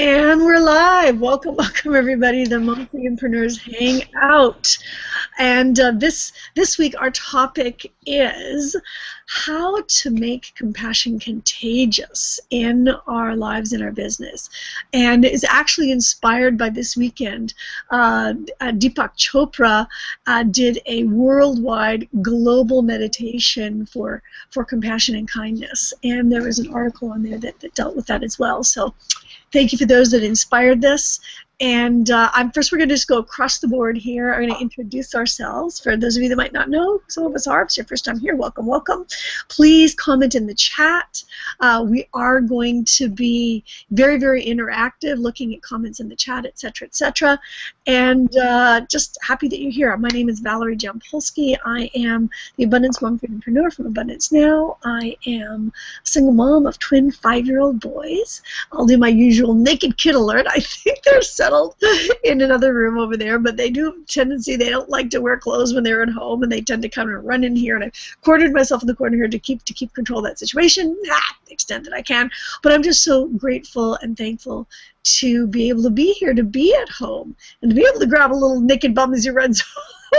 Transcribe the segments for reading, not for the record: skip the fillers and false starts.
And we're live. Welcome, welcome everybody to the Mumfreedompreneurs Hangout. And this week our topic is how to make compassion contagious in our lives and our business. And it's actually inspired by this weekend. Deepak Chopra did a worldwide global meditation for compassion and kindness. And there was an article on there that dealt with that as well. So thank you for those that inspired this. And first we're going to just go across the board here. I'm going to introduce ourselves. For those of you that might not know, some of us are. If it's your first time here, welcome, welcome. Please comment in the chat. We are going to be very, very interactive, looking at comments in the chat, etc., etc. And just happy that you're here. My name is Valerie Jampolsky. I am the Abundance Mumfreedompreneur from Abundance Now. I am a single mom of twin 5-year-old boys. I'll do my usual naked kid alert. I think they're settled in another room over there, but they do have a tendency, they don't like to wear clothes when they're at home, and they tend to kind of run in here, and I've cornered myself in the corner here to keep control of that situation, to the extent that I can. But I'm just so grateful and thankful to be able to be here, to be at home, and to be able to grab a little naked bum as he runs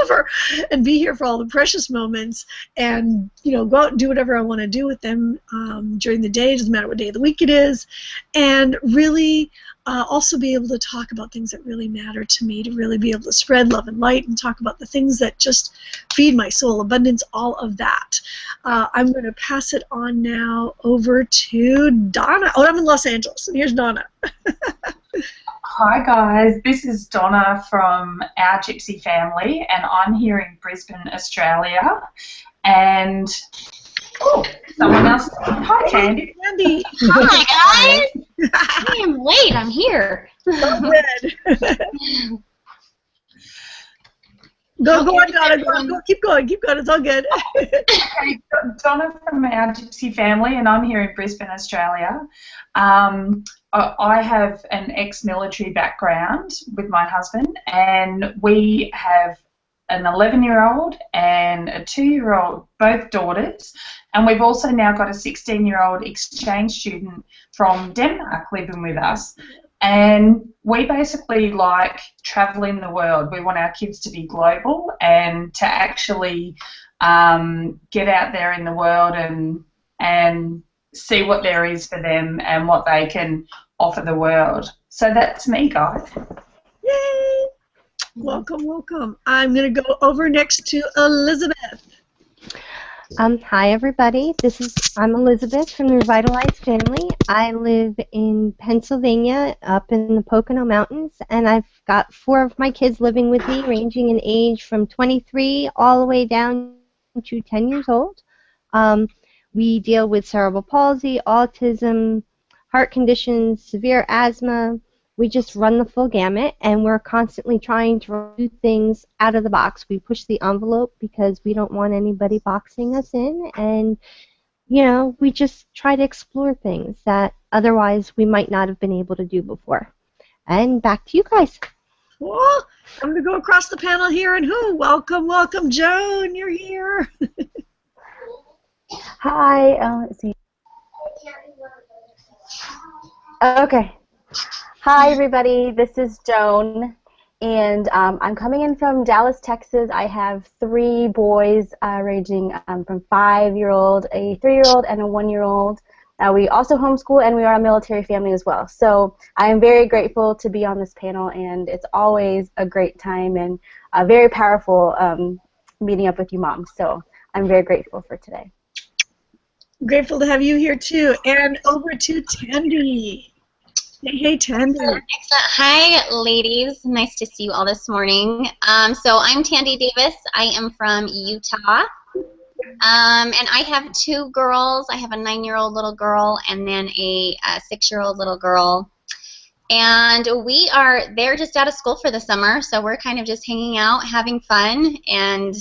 over and be here for all the precious moments, and go out and do whatever I want to do with them during the day. It doesn't matter what day of the week it is, and really also be able to talk about things that really matter to me, to really be able to spread love and light and talk about the things that just feed my soul, abundance, all of that. I'm going to pass it on now over to Donna. Oh, I'm in Los Angeles, and here's Donna. Hi guys, this is Donna from our Gypsy family, and I'm here in Brisbane, Australia. And someone else. Hi, Candy. Candy. Hi guys. I am late. I'm here. So good. Go on, Donna. Go, keep going. It's all good. Okay, Donna from our Gypsy family, and I'm here in Brisbane, Australia. I have an ex-military background with my husband, and we have an 11-year-old and a 2-year-old, both daughters, and we've also now got a 16-year-old exchange student from Denmark living with us. And we basically like traveling the world. We want our kids to be global and to actually get out there in the world and see what there is for them and what they can offer the world. So that's me, guys. Yay! Welcome, welcome. I'm going to go over next to Elizabeth. Hi everybody, I'm Elizabeth from the Revitalized family. I live in Pennsylvania up in the Pocono Mountains, and I've got 4 of my kids living with me, ranging in age from 23 all the way down to 10 years old. We deal with cerebral palsy, autism, heart conditions, severe asthma. We just run the full gamut, and we're constantly trying to do things out of the box. We push the envelope because we don't want anybody boxing us in, and we just try to explore things that otherwise we might not have been able to do before. And back to you guys. Well, I'm going to go across the panel here, and welcome, welcome, Joan, you're here. Hi, let's see. Okay. Hi, everybody. This is Joan, and I'm coming in from Dallas, Texas. I have 3 boys ranging from 5-year-old, a 3-year-old, and a 1-year-old. We also homeschool, and we are a military family as well. So I am very grateful to be on this panel, and it's always a great time and very powerful meeting up with you moms. So I'm very grateful for today. Grateful to have you here, too. And over to Tandy. Hey, Tandy. Excellent. Hi, ladies. Nice to see you all this morning. So I'm Tandy Davis. I am from Utah. And I have 2 girls. I have a 9-year-old little girl and then a 6-year-old little girl. And they're just out of school for the summer, so we're kind of just hanging out, having fun. And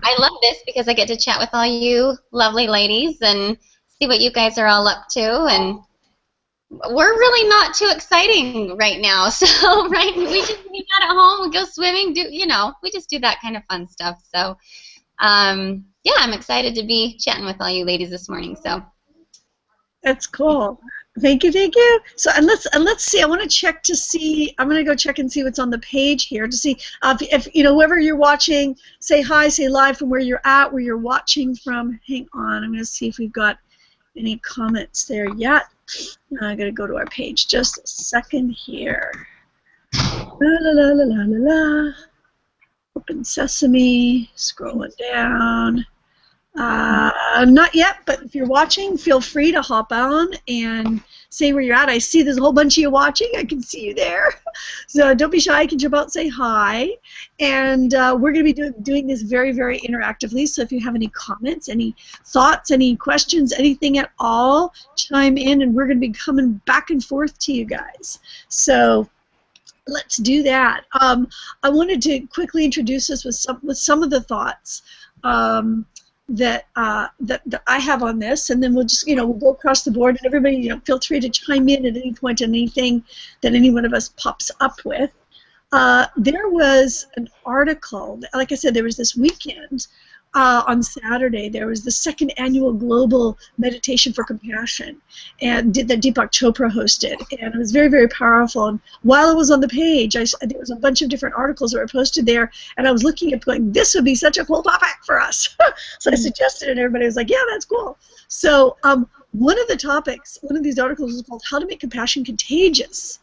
I love this because I get to chat with all you lovely ladies and see what you guys are all up to. And we're really not too exciting right now, so we just hang out at home, we go swimming, we just do that kind of fun stuff. So yeah, I'm excited to be chatting with all you ladies this morning. So That's cool. Thank you, thank you. So and let's see. I want to check to see. I'm going to go check and see what's on the page here to see if you know whoever you're watching. Say hi. Say live from where you're at, where you're watching from. Hang on. I'm going to see if we've got any comments there yet. I'm going to go to our page. Just a second here. La la la la la la la. Open Sesame. Scrolling down. Not yet, but if you're watching, feel free to hop on and say where you're at. I see there's a whole bunch of you watching. I can see you there. So don't be shy. You can jump out and say hi. And we're going to be doing this very, very interactively. So if you have any comments, any thoughts, any questions, anything at all, chime in, and we're going to be coming back and forth to you guys. So let's do that. I wanted to quickly introduce us with some of the thoughts. That I have on this, and then we'll just we'll go across the board, and everybody feel free to chime in at any point on anything that any one of us pops up with. There was an article, like I said, there was this weekend on Saturday. There was the second annual Global Meditation for Compassion, and that Deepak Chopra hosted, and it was very, very powerful. And while it was on the page, there was a bunch of different articles that were posted there, and I was looking at going, this would be such a cool topic for us. So I suggested it, and everybody was like, yeah, that's cool. So one of the topics, one of these articles was called How to Make Compassion Contagious.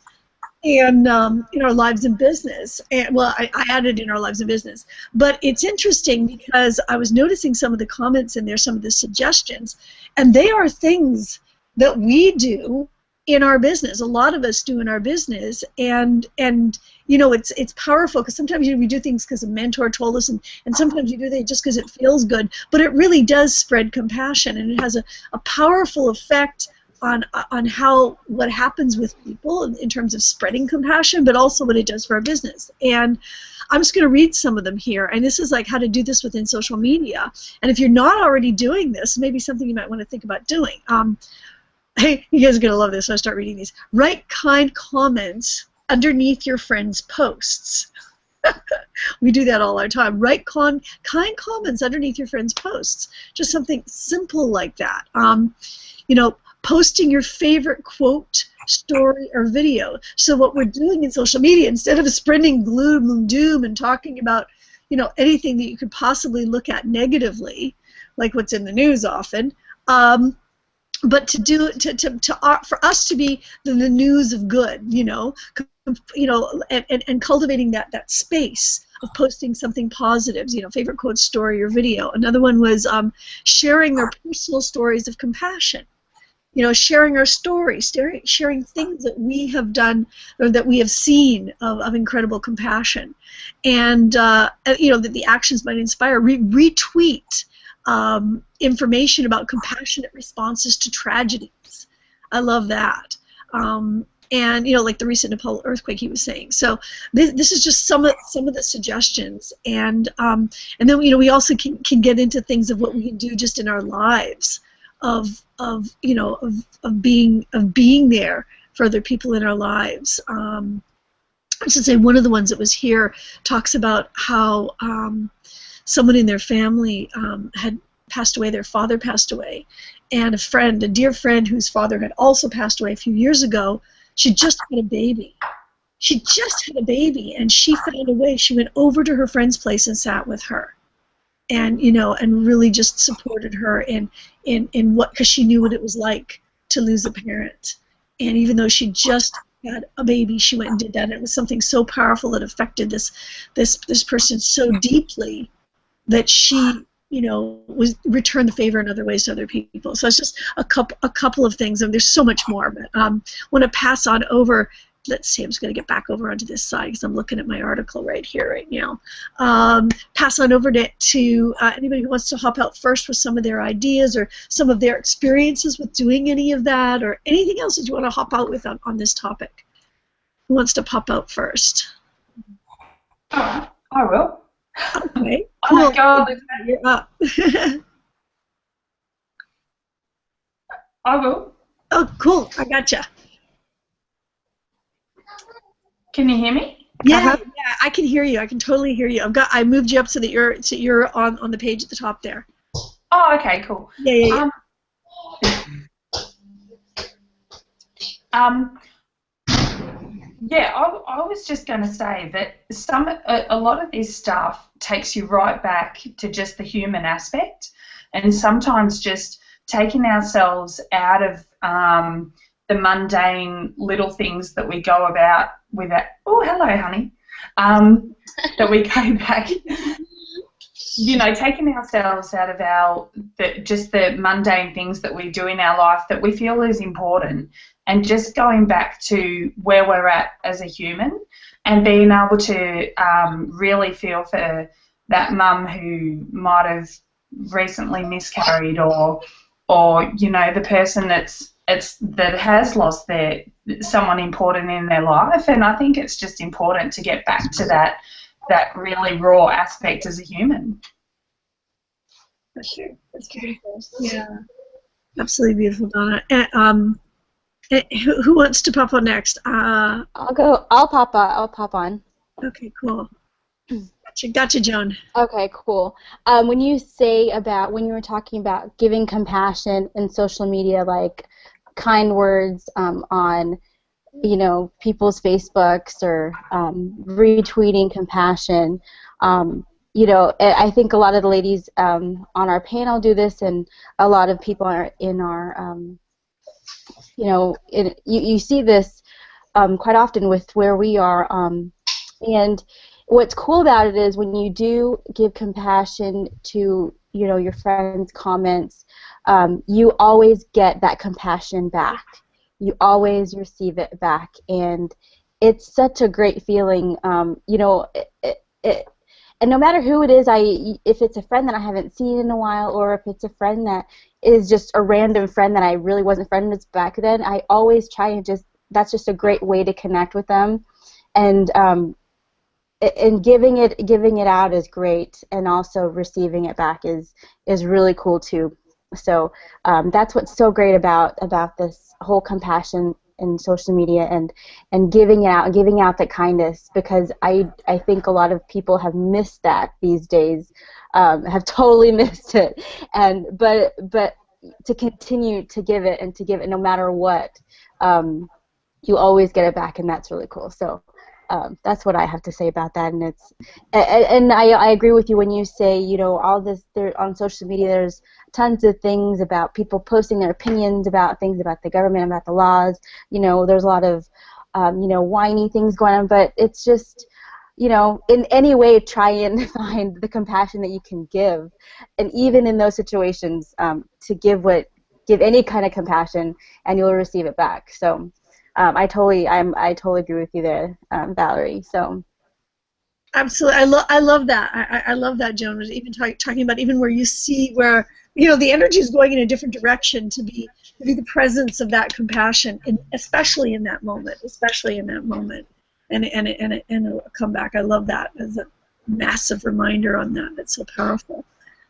And in our lives in business, and well, I added in our lives in business, but it's interesting because I was noticing some of the comments in there, some of the suggestions, and they are things that we do in our business. A lot of us do in our business, and it's powerful because sometimes we do things because a mentor told us, and sometimes you do things just because it feels good, but it really does spread compassion, and it has a powerful effect on what happens with people in terms of spreading compassion, but also what it does for our business. And I'm just going to read some of them here, and this is like how to do this within social media. And if you're not already doing this, maybe something you might want to think about doing. Hey, you guys are going to love this, so I start reading these. Write kind comments underneath your friends' posts. We do that all our time. Write kind comments underneath your friends' posts. Just something simple like that. Posting your favorite quote, story, or video. So what we're doing in social media, instead of spreading gloom and doom and talking about, anything that you could possibly look at negatively, like what's in the news often, but for us to be the news of good, and cultivating that space of posting something positive, favorite quote, story, or video. Another one was sharing our personal stories of compassion. Sharing our stories, sharing things that we have done or that we have seen of incredible compassion, and that the actions might inspire. Retweet information about compassionate responses to tragedies. I love that. And like the recent Nepal earthquake he was saying. So this is just some of the suggestions, and then we also can get into things of what we can do just in our lives. Of being there for other people in our lives. I should say one of the ones that was here talks about how someone in their family had passed away. Their father passed away, and a dear friend whose father had also passed away a few years ago. She just had a baby. And she found a way. She went over to her friend's place and sat with her. And and really just supported her in what, because she knew what it was like to lose a parent, and even though she just had a baby, she went and did that. And it was something so powerful that affected this person so deeply that she was returned the favor in other ways to other people. So it's just a couple of things, and there's so much more. But I want to pass on over. Let's see, I'm just going to get back over onto this side because I'm looking at my article right here, right now. Pass on over to anybody who wants to hop out first with some of their ideas or some of their experiences with doing any of that, or anything else that you want to hop out with on this topic. Who wants to pop out first? I will. Okay. Oh my God, you're up. I will. Oh, cool. I gotcha. Can you hear me? Yeah, yeah, I can hear you. I can totally hear you. I moved you up so that you're on the page at the top there. Oh, okay, cool. Yeah. Yeah, I was just going to say that a lot of this stuff takes you right back to just the human aspect, and sometimes just taking ourselves out of the mundane little things that we go about with it. Oh, hello, honey. That we go back. Taking ourselves out of just the mundane things that we do in our life that we feel is important, and just going back to where we're at as a human, and being able to really feel for that mum who might have recently miscarried, or the person that has lost someone important in their life. And I think it's just important to get back to that really raw aspect as a human. That's true. That's beautiful. Yeah, absolutely beautiful, Donna. Who wants to pop on next? I'll go. I'll pop on. Okay, cool. Gotcha, Joan. Okay, cool. When you were talking about giving compassion in social media, like kind words on people's Facebooks, or retweeting compassion. I think a lot of the ladies on our panel do this, and a lot of people are in our, you see this quite often with where we are. And what's cool about it is when you do give compassion to, your friends' comments, you always get that compassion back. You always receive it back, and it's such a great feeling. And no matter who it is, if it's a friend that I haven't seen in a while, or if it's a friend that is just a random friend that I really wasn't friends with back then, I always try and that's just a great way to connect with them, and giving it out is great, and also receiving it back is really cool too. So that's what's so great about this whole compassion in social media, and giving out the kindness, because I think a lot of people have missed that these days, have totally missed it, but to continue to give it, and to give it no matter what, you always get it back, and that's really cool. So that's what I have to say about that. And I agree with you when you say, all this there on social media, there's tons of things about people posting their opinions about things about the government, about the laws. There's a lot of whiny things going on, but it's just, in any way, try and find the compassion that you can give, and even in those situations, to give any kind of compassion, and you'll receive it back. So I totally agree with you there, Valerie. So absolutely, I love that. I love that, Joan. Even talking about even where you see where the energy is going in a different direction, to be the presence of that compassion, especially in that moment, and it'll come back. I love that as a massive reminder on that. That's so powerful.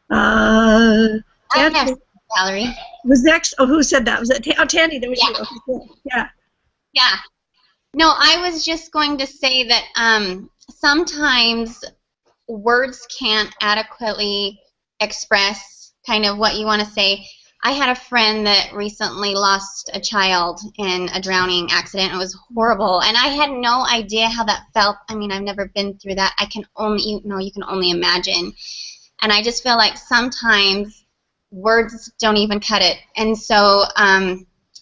Next, Valerie. Was next? Oh, who said that? Was that Tandy? That was you. Okay, cool. Yeah. Yeah. No, I was just going to say that sometimes words can't adequately express kind of what you want to say. I had a friend that recently lost a child in a drowning accident. It was horrible, and I had no idea how that felt. I mean, I've never been through that. You can only imagine. And I just feel like sometimes words don't even cut it. And so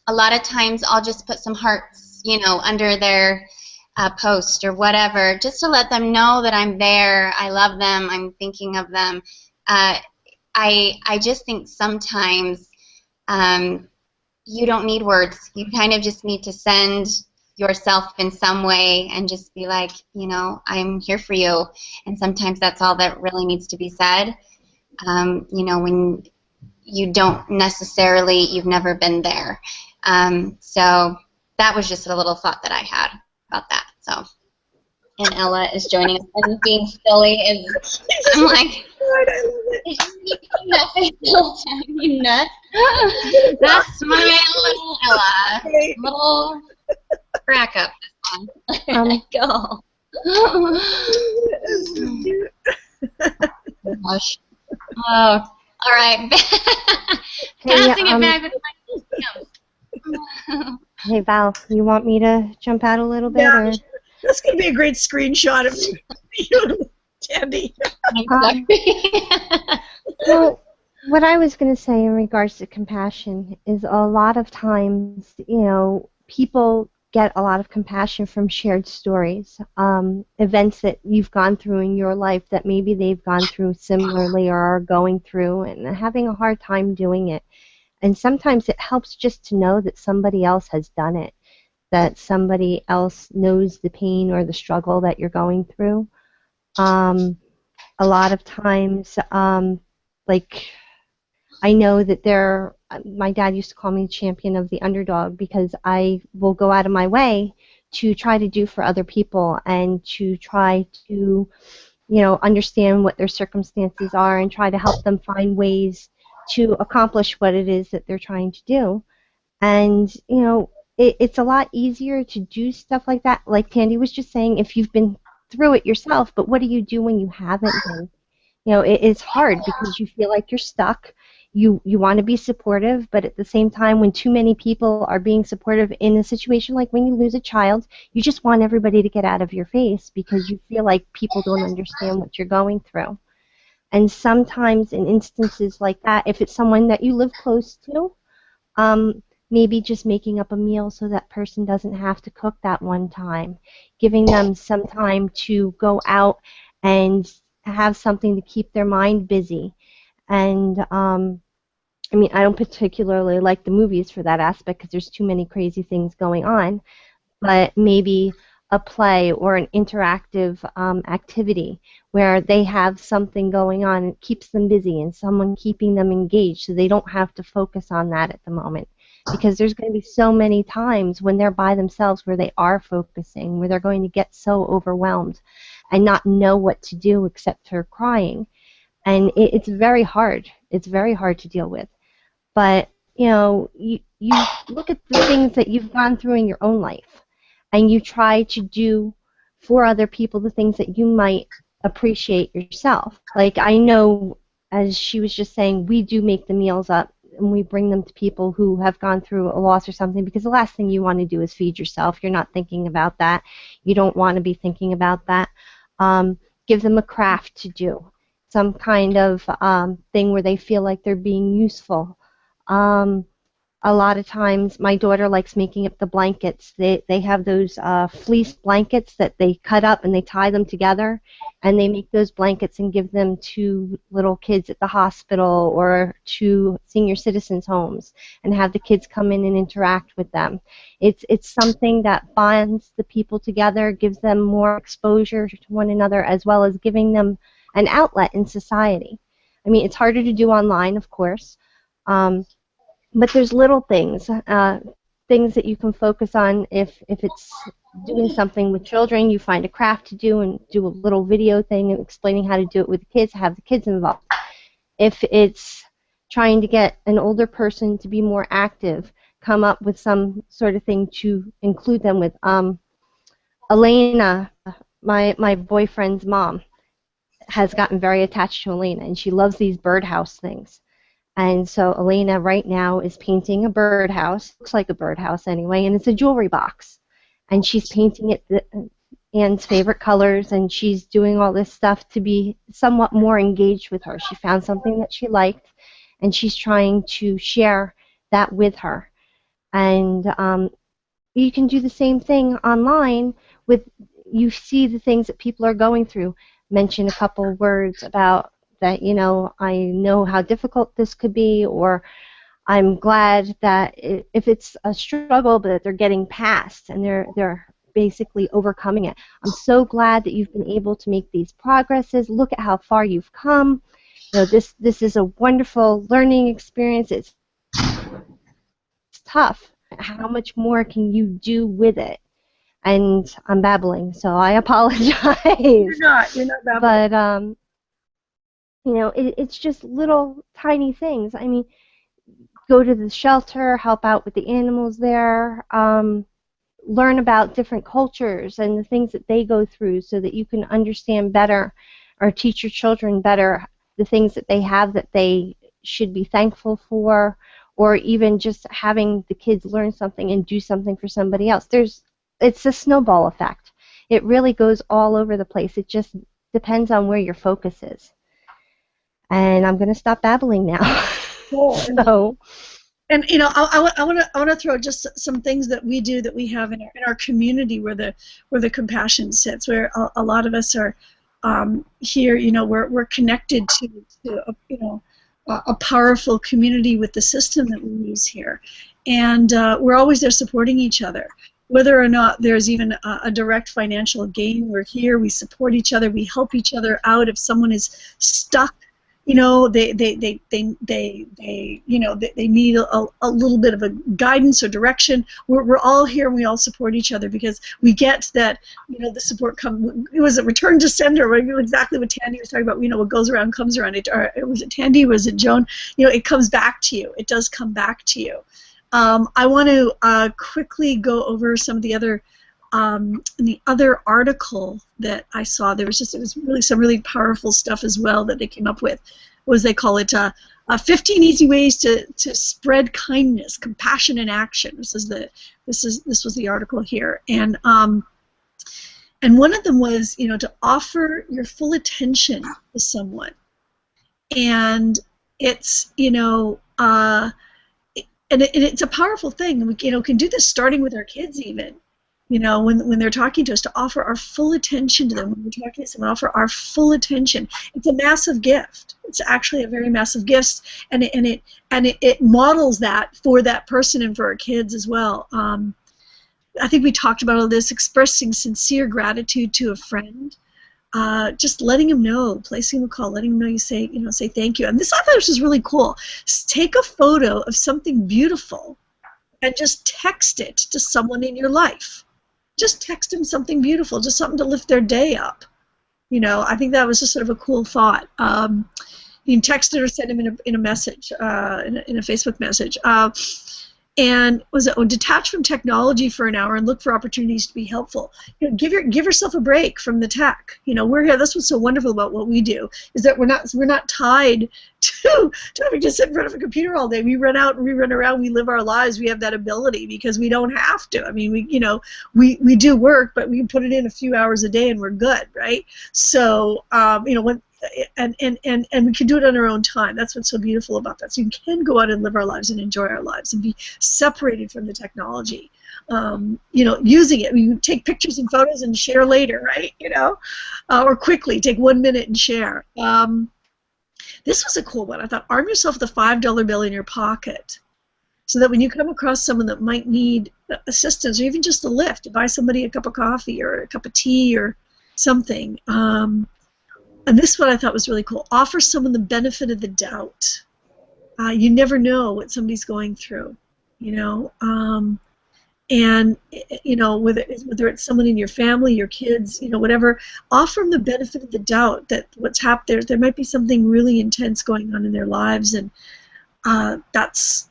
a lot of times I'll just put some hearts, under their post or whatever, just to let them know that I'm there, I love them, I'm thinking of them. I just think sometimes you don't need words. You kind of just need to send yourself in some way and just be like, I'm here for you. And sometimes that's all that really needs to be said. When you don't necessarily, you've never been there. So that was just a little thought that I had about that. So, and Ella is joining us and being silly. I'm like, you nut. That's my little Ella. Little crack up. Go. Gosh. Oh, all right. Passing it back with my Hey Val, you want me to jump out a little bit, Yeah, or? that's going to be a great screenshot of you and Tandy. Um, well, what I was going to say in regards to compassion is a lot of times, people get a lot of compassion from shared stories, events that you've gone through in your life that maybe they've gone through similarly or are going through and having a hard time doing it. And sometimes it helps just to know that somebody else has done it, that somebody else knows the pain or the struggle that you're going through. Um, a lot of times, like I know that my dad used to call me champion of the underdog because I will go out of my way to try to do for other people and to try to, understand what their circumstances are and try to help them find ways to accomplish what it is that they're trying to do. And, it's a lot easier to do stuff like that. Like Tandy was just saying, if you've been through it yourself, but what do you do when you haven't been? It's hard because you feel like you're stuck. You want to be supportive, but at the same time, when too many people are being supportive in a situation like when you lose a child, you just want everybody to get out of your face because you feel like people don't understand what you're going through. And sometimes in instances like that, if it's someone that you live close to, maybe just making up a meal so that person doesn't have to cook that one time, giving them some time to go out and have something to keep their mind busy. And I mean, I don't particularly like the movies for that aspect because there's too many crazy things going on, but maybe a play or an interactive activity where they have something going on and keeps them busy and someone keeping them engaged so they don't have to focus on that at the moment. Because there's going to be so many times when they're by themselves where they are focusing, where they're going to get so overwhelmed and not know what to do except for crying. And it's very hard. It's very hard to deal with. But, you look at the things that you've gone through in your own life and you try to do for other people the things that you might appreciate yourself. Like I know, as she was just saying, we do make the meals up and we bring them to people who have gone through a loss or something because the last thing you want to do is feed yourself. You're not thinking about that. You don't want to be thinking about that. Give them a craft to do, some kind of thing where they feel like they're being useful. Um, a lot of times my daughter likes making up the blankets. They have those fleece blankets that they cut up and they tie them together and they make those blankets and give them to little kids at the hospital or to senior citizens homes and have the kids come in and interact with them. It's something that bonds the people together, gives them more exposure to one another as well as giving them an outlet in society. I mean, it's harder to do online, of course. But there's little things, things that you can focus on. If it's doing something with children, you find a craft to do and do a little video thing and explaining how to do it with the kids, have the kids involved. If it's trying to get an older person to be more active, come up with some sort of thing to include them with. Elena, my boyfriend's mom, has gotten very attached to Elena, and she loves these birdhouse things. And so Elena right now is painting a birdhouse, looks like a birdhouse anyway, and it's a jewelry box. And she's painting it Anne's favorite colors, and she's doing all this stuff to be somewhat more engaged with her. She found something that she liked, and she's trying to share that with her. And you can do the same thing online with, you see the things that people are going through. Mention a couple words about that, I know how difficult this could be, or I'm glad that if it's a struggle, but they're getting past and they're basically overcoming it. I'm so glad that you've been able to make these progresses. Look at how far you've come. This is a wonderful learning experience. It's tough. How much more can you do with it? And I'm babbling, so I apologize. You're not babbling. But it's just little tiny things. I mean, go to the shelter, help out with the animals there, learn about different cultures and the things that they go through so that you can understand better or teach your children better the things that they have that they should be thankful for, or even just having the kids learn something and do something for somebody else. It's a snowball effect. It really goes all over the place. It just depends on where your focus is. And I'm going to stop babbling now. Cool. So, and you know, I want to throw just some things that we do that we have in our community where the compassion sits, where a lot of us are here. You know, we're connected to you know, a powerful community with the system that we use here, and we're always there supporting each other. Whether or not there's even a direct financial gain, we're here. We support each other. We help each other out if someone is stuck. You know, they you know, they need a little bit of a guidance or direction. We're all here and we all support each other because we get that, you know, the support it was a return to sender, exactly what Tandy was talking about. You know, what goes around comes around. Was it Tandy? Was it Joan? You know, it comes back to you. It does come back to you. I want to quickly go over some of the other in the other article that I saw. It was really some really powerful stuff as well that they came up with. Was they call it 15 easy ways to spread kindness, compassion in action. This was the article here, and one of them was, you know, to offer your full attention to someone, and it's, you know, and it's a powerful thing. We, you know, can do this starting with our kids even. You know, when they're talking to us, to offer our full attention to them. When we're talking to someone, offer our full attention. It's a massive gift. It's actually a very massive gift, and it models that for that person and for our kids as well. I think we talked about all this, expressing sincere gratitude to a friend, just letting him know, placing a call, letting him know say thank you. And I thought this was really cool. Take a photo of something beautiful and just text it to someone in your life. Just text them something beautiful, just something to lift their day up. You know, I think that was just sort of a cool thought. You can text it or send them in a message, in a Facebook message. And detach from technology for an hour and look for opportunities to be helpful. You know, give yourself a break from the tech. You know, we're here. That's what's so wonderful about what we do, is that we're not tied to having to sit in front of a computer all day. We run out and we run around. We live our lives. We have that ability because we don't have to. I mean, we do work, but we can put it in a few hours a day and we're good, right? So you know, and we can do it on our own time. That's what's so beautiful about that. So you can go out and live our lives and enjoy our lives and be separated from the technology. You know, using it. You take pictures and photos and share later, right? You know, or quickly take 1 minute and share. This was a cool one. I thought, arm yourself with a $5 bill in your pocket, so that when you come across someone that might need assistance or even just a lift, to buy somebody a cup of coffee or a cup of tea or something. And this one I thought was really cool. Offer someone the benefit of the doubt. You never know what somebody's going through, you know. And, you know, whether it's someone in your family, your kids, you know, whatever, offer them the benefit of the doubt that what's happened, there might be something really intense going on in their lives, and that's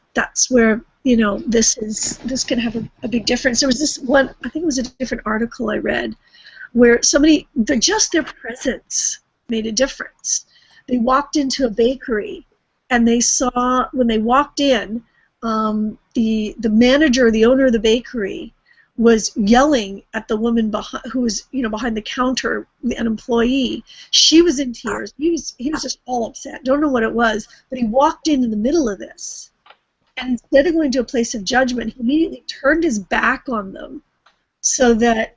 where, you know, this can have a big difference. There was this one, I think it was a different article I read, where just their presence made a difference. They walked into a bakery, and they saw, when they walked in, the manager, the owner of the bakery, was yelling at the woman who was, you know, behind the counter, an employee. She was in tears. He was just all upset. Don't know what it was, but he walked in the middle of this, and instead of going to a place of judgment, he immediately turned his back on them, so that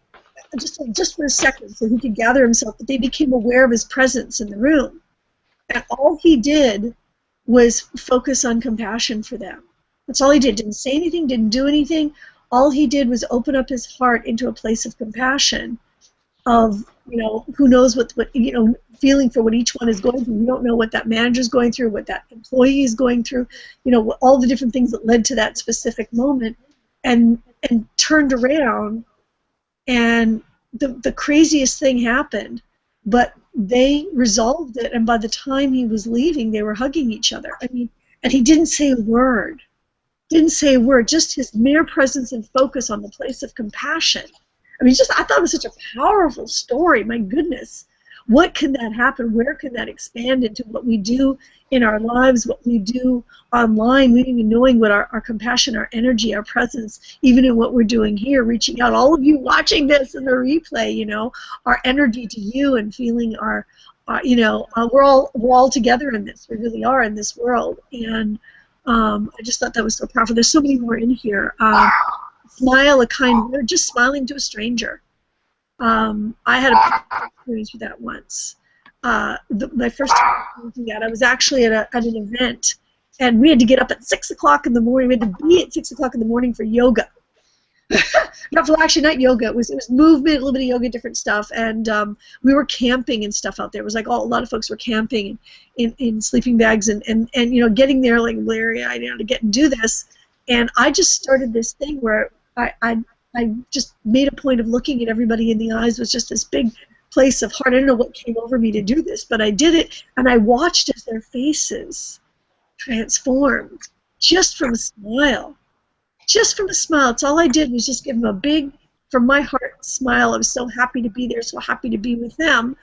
just for a second, so he could gather himself, but they became aware of his presence in the room. And all he did was focus on compassion for them. That's all he did. Didn't say anything, didn't do anything. All he did was open up his heart into a place of compassion, of, you know, who knows what you know, feeling for what each one is going through. You don't know what that manager's going through, what that employee is going through, you know, all the different things that led to that specific moment, and turned around. And the craziest thing happened, but they resolved it, and by the time he was leaving, they were hugging each other. I mean, and he didn't say a word. Didn't say a word, just his mere presence and focus on the place of compassion. I mean, I thought it was such a powerful story, my goodness. what can that happen? Where can that expand into what we do in our lives, what we do online, we even knowing what our compassion, our energy, our presence, even in what we're doing here, reaching out, all of you watching this in the replay, you know, our energy to you and feeling our we're all together in this. We really are in this world, and I just thought that was so powerful. There's so many more in here. Smile, a kind word, just smiling to a stranger. I had a experience with that once. My first time doing that, I was actually at an event, and we had to get up at 6 o'clock in the morning. We had to be at 6 o'clock in the morning for yoga. Actually, not yoga. It was movement, a little bit of yoga, different stuff, and we were camping and stuff out there. It was like a lot of folks were camping in sleeping bags and you know, getting there like blurry-eyed, you know, to get and do this. And I just started this thing where I just made a point of looking at everybody in the eyes. It was just this big place of heart. I don't know what came over me to do this, but I did it, and I watched as their faces transformed just from a smile. Just from a smile. It's all I did was just give them a big, from my heart, smile. I was so happy to be there, so happy to be with them.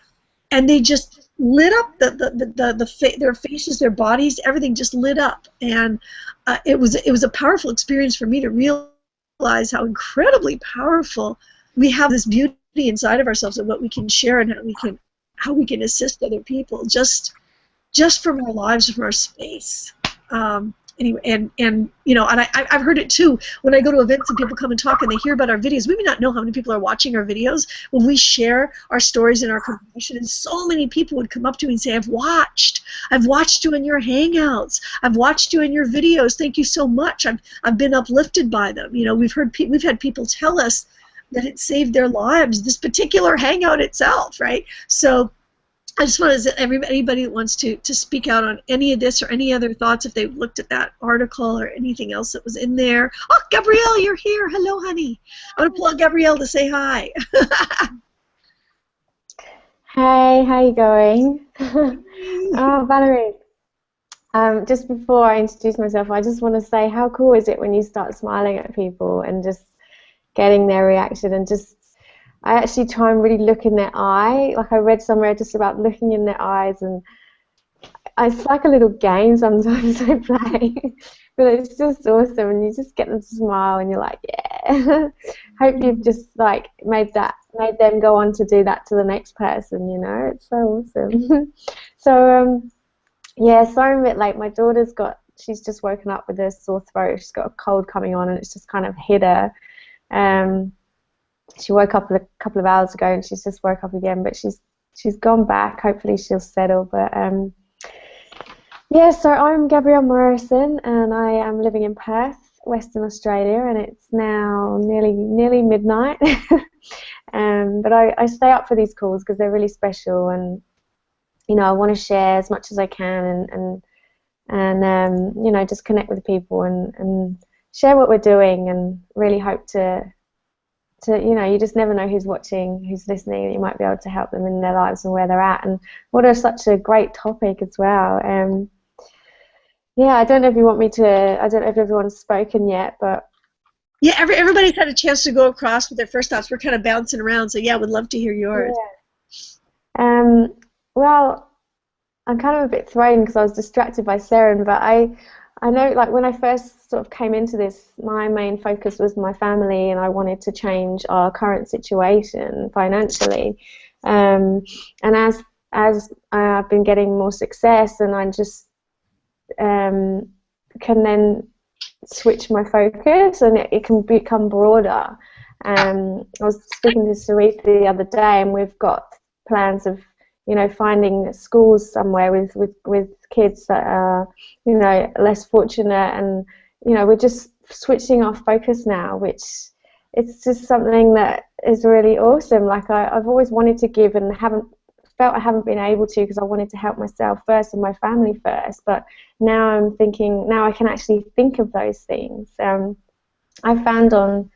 And they just lit up their faces, their bodies, everything just lit up. And it was a powerful experience for me to realize how incredibly powerful we have this beauty inside of ourselves and what we can share and how we can assist other people just from our lives, from our space. Anyway, and you know, and I've heard it too when I go to events and people come and talk and they hear about our videos. We may not know how many people are watching our videos when we share our stories and our compassion, and so many people would come up to me and say, I've watched you in your hangouts, I've watched you in your videos, thank you so much, I've been uplifted by them. You know, we've had people tell us that it saved their lives, this particular hangout itself, right? So I just want to anybody that wants to speak out on any of this or any other thoughts, if they've looked at that article or anything else that was in there. Oh, Gabrielle, you're here. Hello, honey. I want to plug Gabrielle to say hi. Hey, how you going? Oh, Valerie. Just before I introduce myself, I just want to say, how cool is it when you start smiling at people and just getting their reaction, and just I actually try and really look in their eye. Like, I read somewhere just about looking in their eyes, and it's like a little game sometimes I play. But it's just awesome, and you just get them to smile, and you're like, yeah. Hope you've just like made them go on to do that to the next person. You know, it's so awesome. So yeah, sorry I'm a bit late. My she's just woken up with a sore throat. She's got a cold coming on, and it's just kind of hit her. She woke up a couple of hours ago, and she's just woke up again, but she's gone back. Hopefully she'll settle. But yeah, so I'm Gabrielle Morrison, and I am living in Perth, Western Australia, and it's now nearly midnight. But I stay up for these calls because they're really special, and you know, I want to share as much as I can, and you know, just connect with people and share what we're doing, and really hope to you know, you just never know who's watching, who's listening, and you might be able to help them in their lives and where they're at. And what is such a great topic as well. Yeah, I don't know if you want me to, I don't know if everyone's spoken yet, but yeah, everybody's had a chance to go across with their first thoughts. We're kind of bouncing around, so yeah, would love to hear yours. Yeah. Well, I'm kind of a bit thrown because I was distracted by Seren, but I know, like, when I first sort of came into this, my main focus was my family, and I wanted to change our current situation financially. And as I've been getting more success, and I just can then switch my focus, and it can become broader. I was speaking to Sarita the other day, and we've got plans of, you know, finding schools somewhere with kids that are, you know, less fortunate, and you know, we're just switching our focus now, which it's just something that is really awesome. Like, I've always wanted to give, and I haven't been able to, because I wanted to help myself first and my family first. But now I'm thinking, now I can actually think of those things. I found on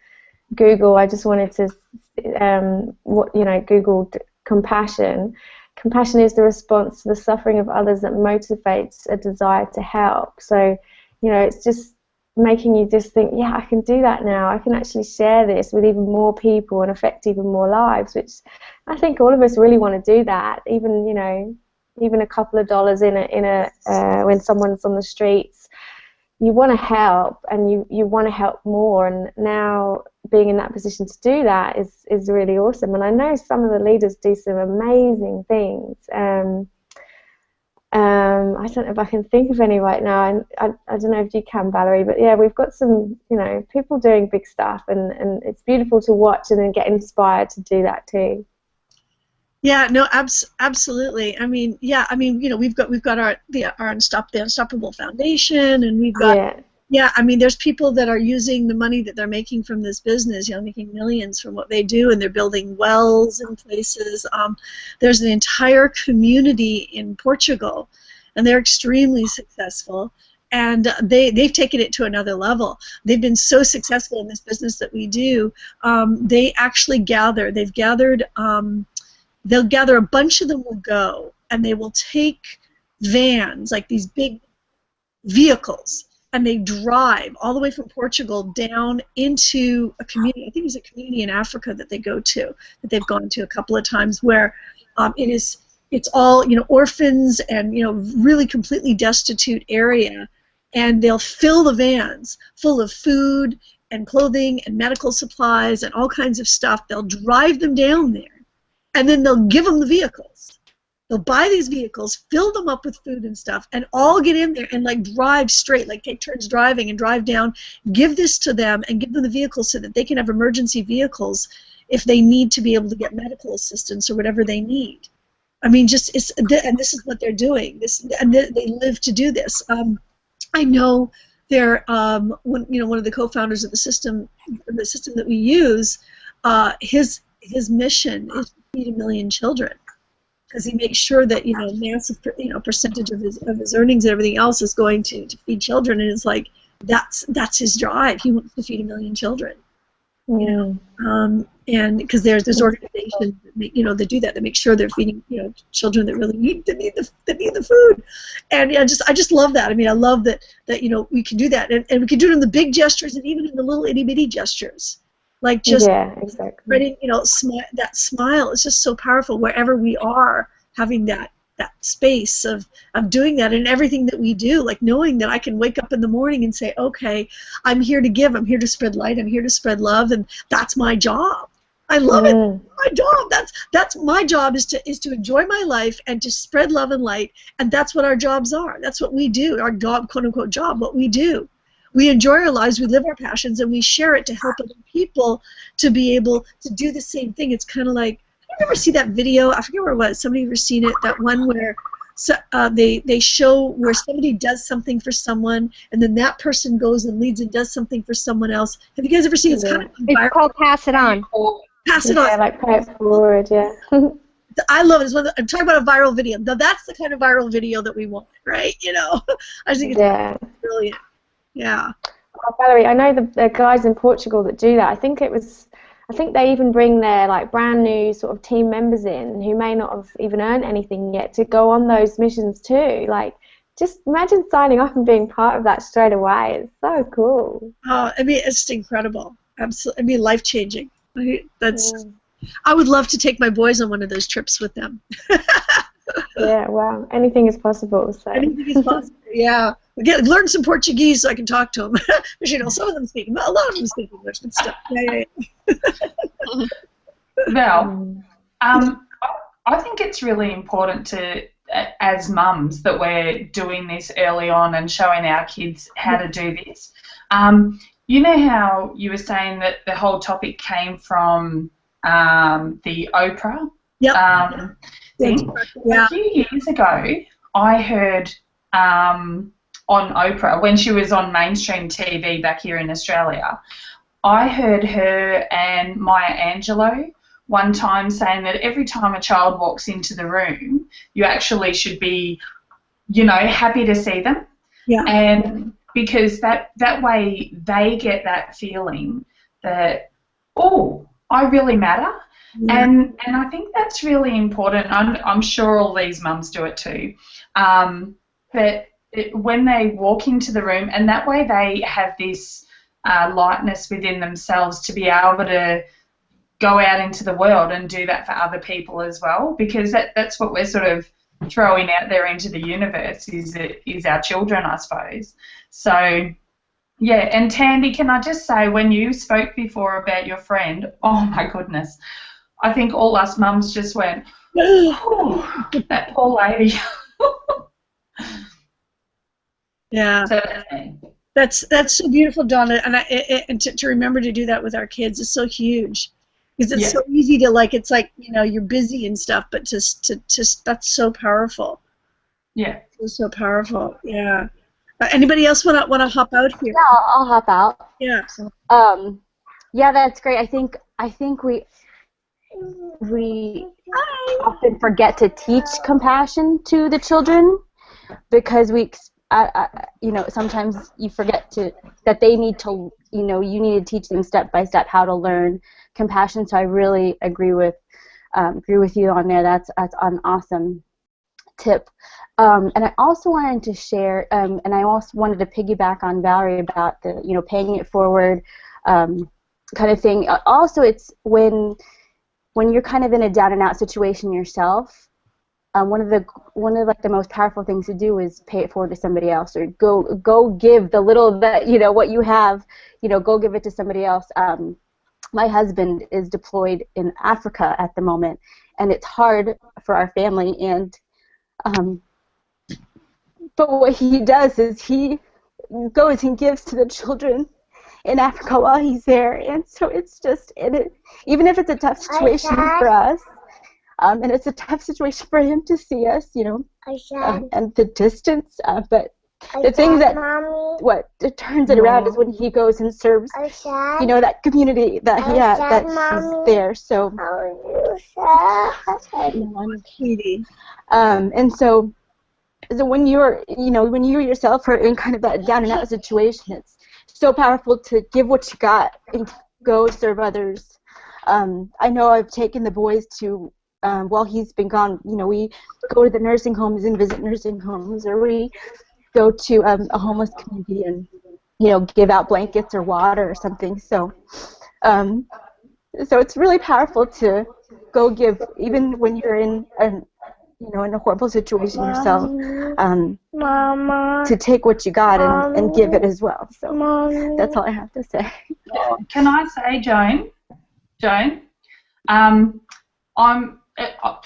Google, I just wanted to, Googled compassion. Compassion is the response to the suffering of others that motivates a desire to help. So, you know, it's just making you just think, yeah, I can do that now. I can actually share this with even more people and affect even more lives, which I think all of us really want to do that. Even, you know, even a couple of dollars in a when someone's on the streets, you want to help, and you want to help more. And now being in that position to do that is really awesome. And I know some of the leaders do some amazing things. I don't know if I can think of any right now, and I don't know if you can, Valerie, but yeah, we've got some, you know, people doing big stuff, and it's beautiful to watch and then get inspired to do that too. Yeah, no, absolutely. I mean, yeah, I mean, you know, we've got our the Unstoppable Foundation, and we've got I mean, there's people that are using the money that they're making from this business, you know, making millions from what they do, and they're building wells in places. There's an entire community in Portugal, and they're extremely successful, and they've taken it to another level. They've been so successful in this business that we do. They actually gather. They've gathered. They'll gather, a bunch of them will go, and they will take vans, like these big vehicles, and they drive all the way from Portugal down into a community. I think there's a community in Africa that they go to, that they've gone to a couple of times, where it's all, you know, orphans and, you know, really completely destitute area, and they'll fill the vans full of food and clothing and medical supplies and all kinds of stuff. They'll drive them down there, and then they'll give them the vehicles. They'll buy these vehicles, fill them up with food and stuff, and all get in there and like drive straight, like take turns driving and drive down, give this to them and give them the vehicles so that they can have emergency vehicles if they need to be able to get medical assistance or whatever they need. I mean, just and this is what they're doing. They live to do this. I know they're one of the co-founders of the system that we use. His mission is to feed 1 million children, because he makes sure that, you know, massive, you know, percentage of his earnings and everything else is going to feed children, and it's like that's his drive. He wants to feed 1 million children. You know, and because there's organizations that do that, that make sure they're feeding, you know, children that really need the food, and I just love that. I mean, I love that you know, we can do that, and we can do it in the big gestures and even in the little itty bitty gestures, like just spreading, you know, that smile is just so powerful wherever we are, having that space of doing that in everything that we do, like knowing that I can wake up in the morning and say, okay, I'm here to give, I'm here to spread light, I'm here to spread love, and that's my job. I love it. My job. That's my job, is to enjoy my life and to spread love and light, and that's what our jobs are. That's what we do. Our job, quote unquote job, what we do. We enjoy our lives, we live our passions, and we share it to help other people to be able to do the same thing. It's kind of like, you ever see that video? I forget where it was. Somebody ever seen it? That one where they show where somebody does something for someone, and then that person goes and leads and does something for someone else. Have you guys ever seen it? It's kind of viral. It's called Pass It On. Pass it on. Yeah, like pay it forward, yeah. I love it. I'm talking about a viral video. Now that's the kind of viral video that we want, right? You know, I think it's brilliant. Yeah. Oh, Valerie, I know the guys in Portugal that do that. I think they even bring their like brand new sort of team members in who may not have even earned anything yet to go on those missions too. Like, just imagine signing up and being part of that straight away. It's so cool. Oh, I mean, it's incredible. Absolutely. I mean, life-changing. I would love to take my boys on one of those trips with them. Yeah, wow. Anything is possible. So. Anything is possible, yeah. Learn some Portuguese so I can talk to them. Because, you know, some of them speak, a lot of them speak English, but stuff. Yeah. Val, I think it's really important to, as mums, that we're doing this early on and showing our kids how to do this. You know how you were saying that the whole topic came from the Oprah thing? Yeah. A few years ago, I heard on Oprah, when she was on mainstream TV back here in Australia, I heard her and Maya Angelou one time saying that every time a child walks into the room, you actually should be, you know, happy to see them. Yeah. And because that way they get that feeling that, oh, I really matter. Yeah. And I think that's really important. I'm sure all these mums do it too. But when they walk into the room, and that way they have this lightness within themselves to be able to go out into the world and do that for other people as well, because that's what we're sort of throwing out there into the universe is our children, I suppose. So, yeah, and Tandy, can I just say, when you spoke before about your friend, oh my goodness, I think all us mums just went, oh, that poor lady. Yeah. So, That's so beautiful, Donna, and to remember to do that with our kids is so huge, because it's so easy to, like, it's like, you know, you're busy and stuff, but to that's so powerful. Yeah. It's so powerful. Yeah. Anybody else wanna hop out here? Yeah, I'll hop out. Yeah. Yeah, that's great. I think we often forget to teach compassion to the children, because you know, sometimes you forget that they need to, you know, you need to teach them step by step how to learn compassion. So I really agree with you on there. That's an awesome tip. And I also wanted to share, and I also wanted to piggyback on Valerie about the, you know, paying it forward kind of thing. Also, it's when you're kind of in a down and out situation yourself. One of like the most powerful things to do is pay it forward to somebody else, or go give the little that, you know, what you have, you know, go give it to somebody else. My husband is deployed in Africa at the moment, and it's hard for our family. And but what he does is he goes and gives to the children in Africa while he's there, and so it's just even if it's a tough situation for us. And it's a tough situation for him to see us, you know, and the distance. But the thing that it turns it around is when he goes and serves, you know, that community that he's there. So, and so when when you yourself are in kind of that down and out situation, it's so powerful to give what you got and go serve others. I know I've taken the boys to. While he's been gone, you know, we go to the nursing homes and visit nursing homes, or we go to a homeless community and, you know, give out blankets or water or something. So, so it's really powerful to go give, even when you're in a horrible situation yourself, to take what you got and give it as well. So that's all I have to say. Can I say, Joan,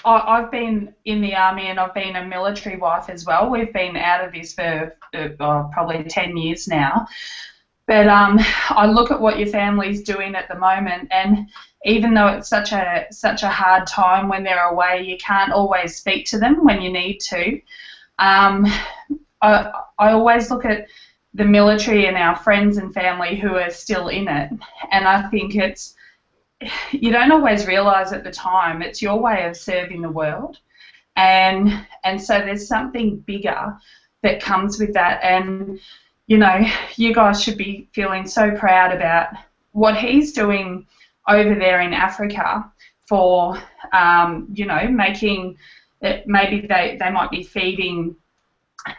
I've been in the army, and I've been a military wife as well. We've been out of this for probably 10 years now. But I look at what your family's doing at the moment, and even though it's such a hard time when they're away, you can't always speak to them when you need to. I always look at the military and our friends and family who are still in it, and I think you don't always realise at the time, it's your way of serving the world, and so there's something bigger that comes with that. And you know, you guys should be feeling so proud about what he's doing over there in Africa for, you know, making it, maybe they might be feeding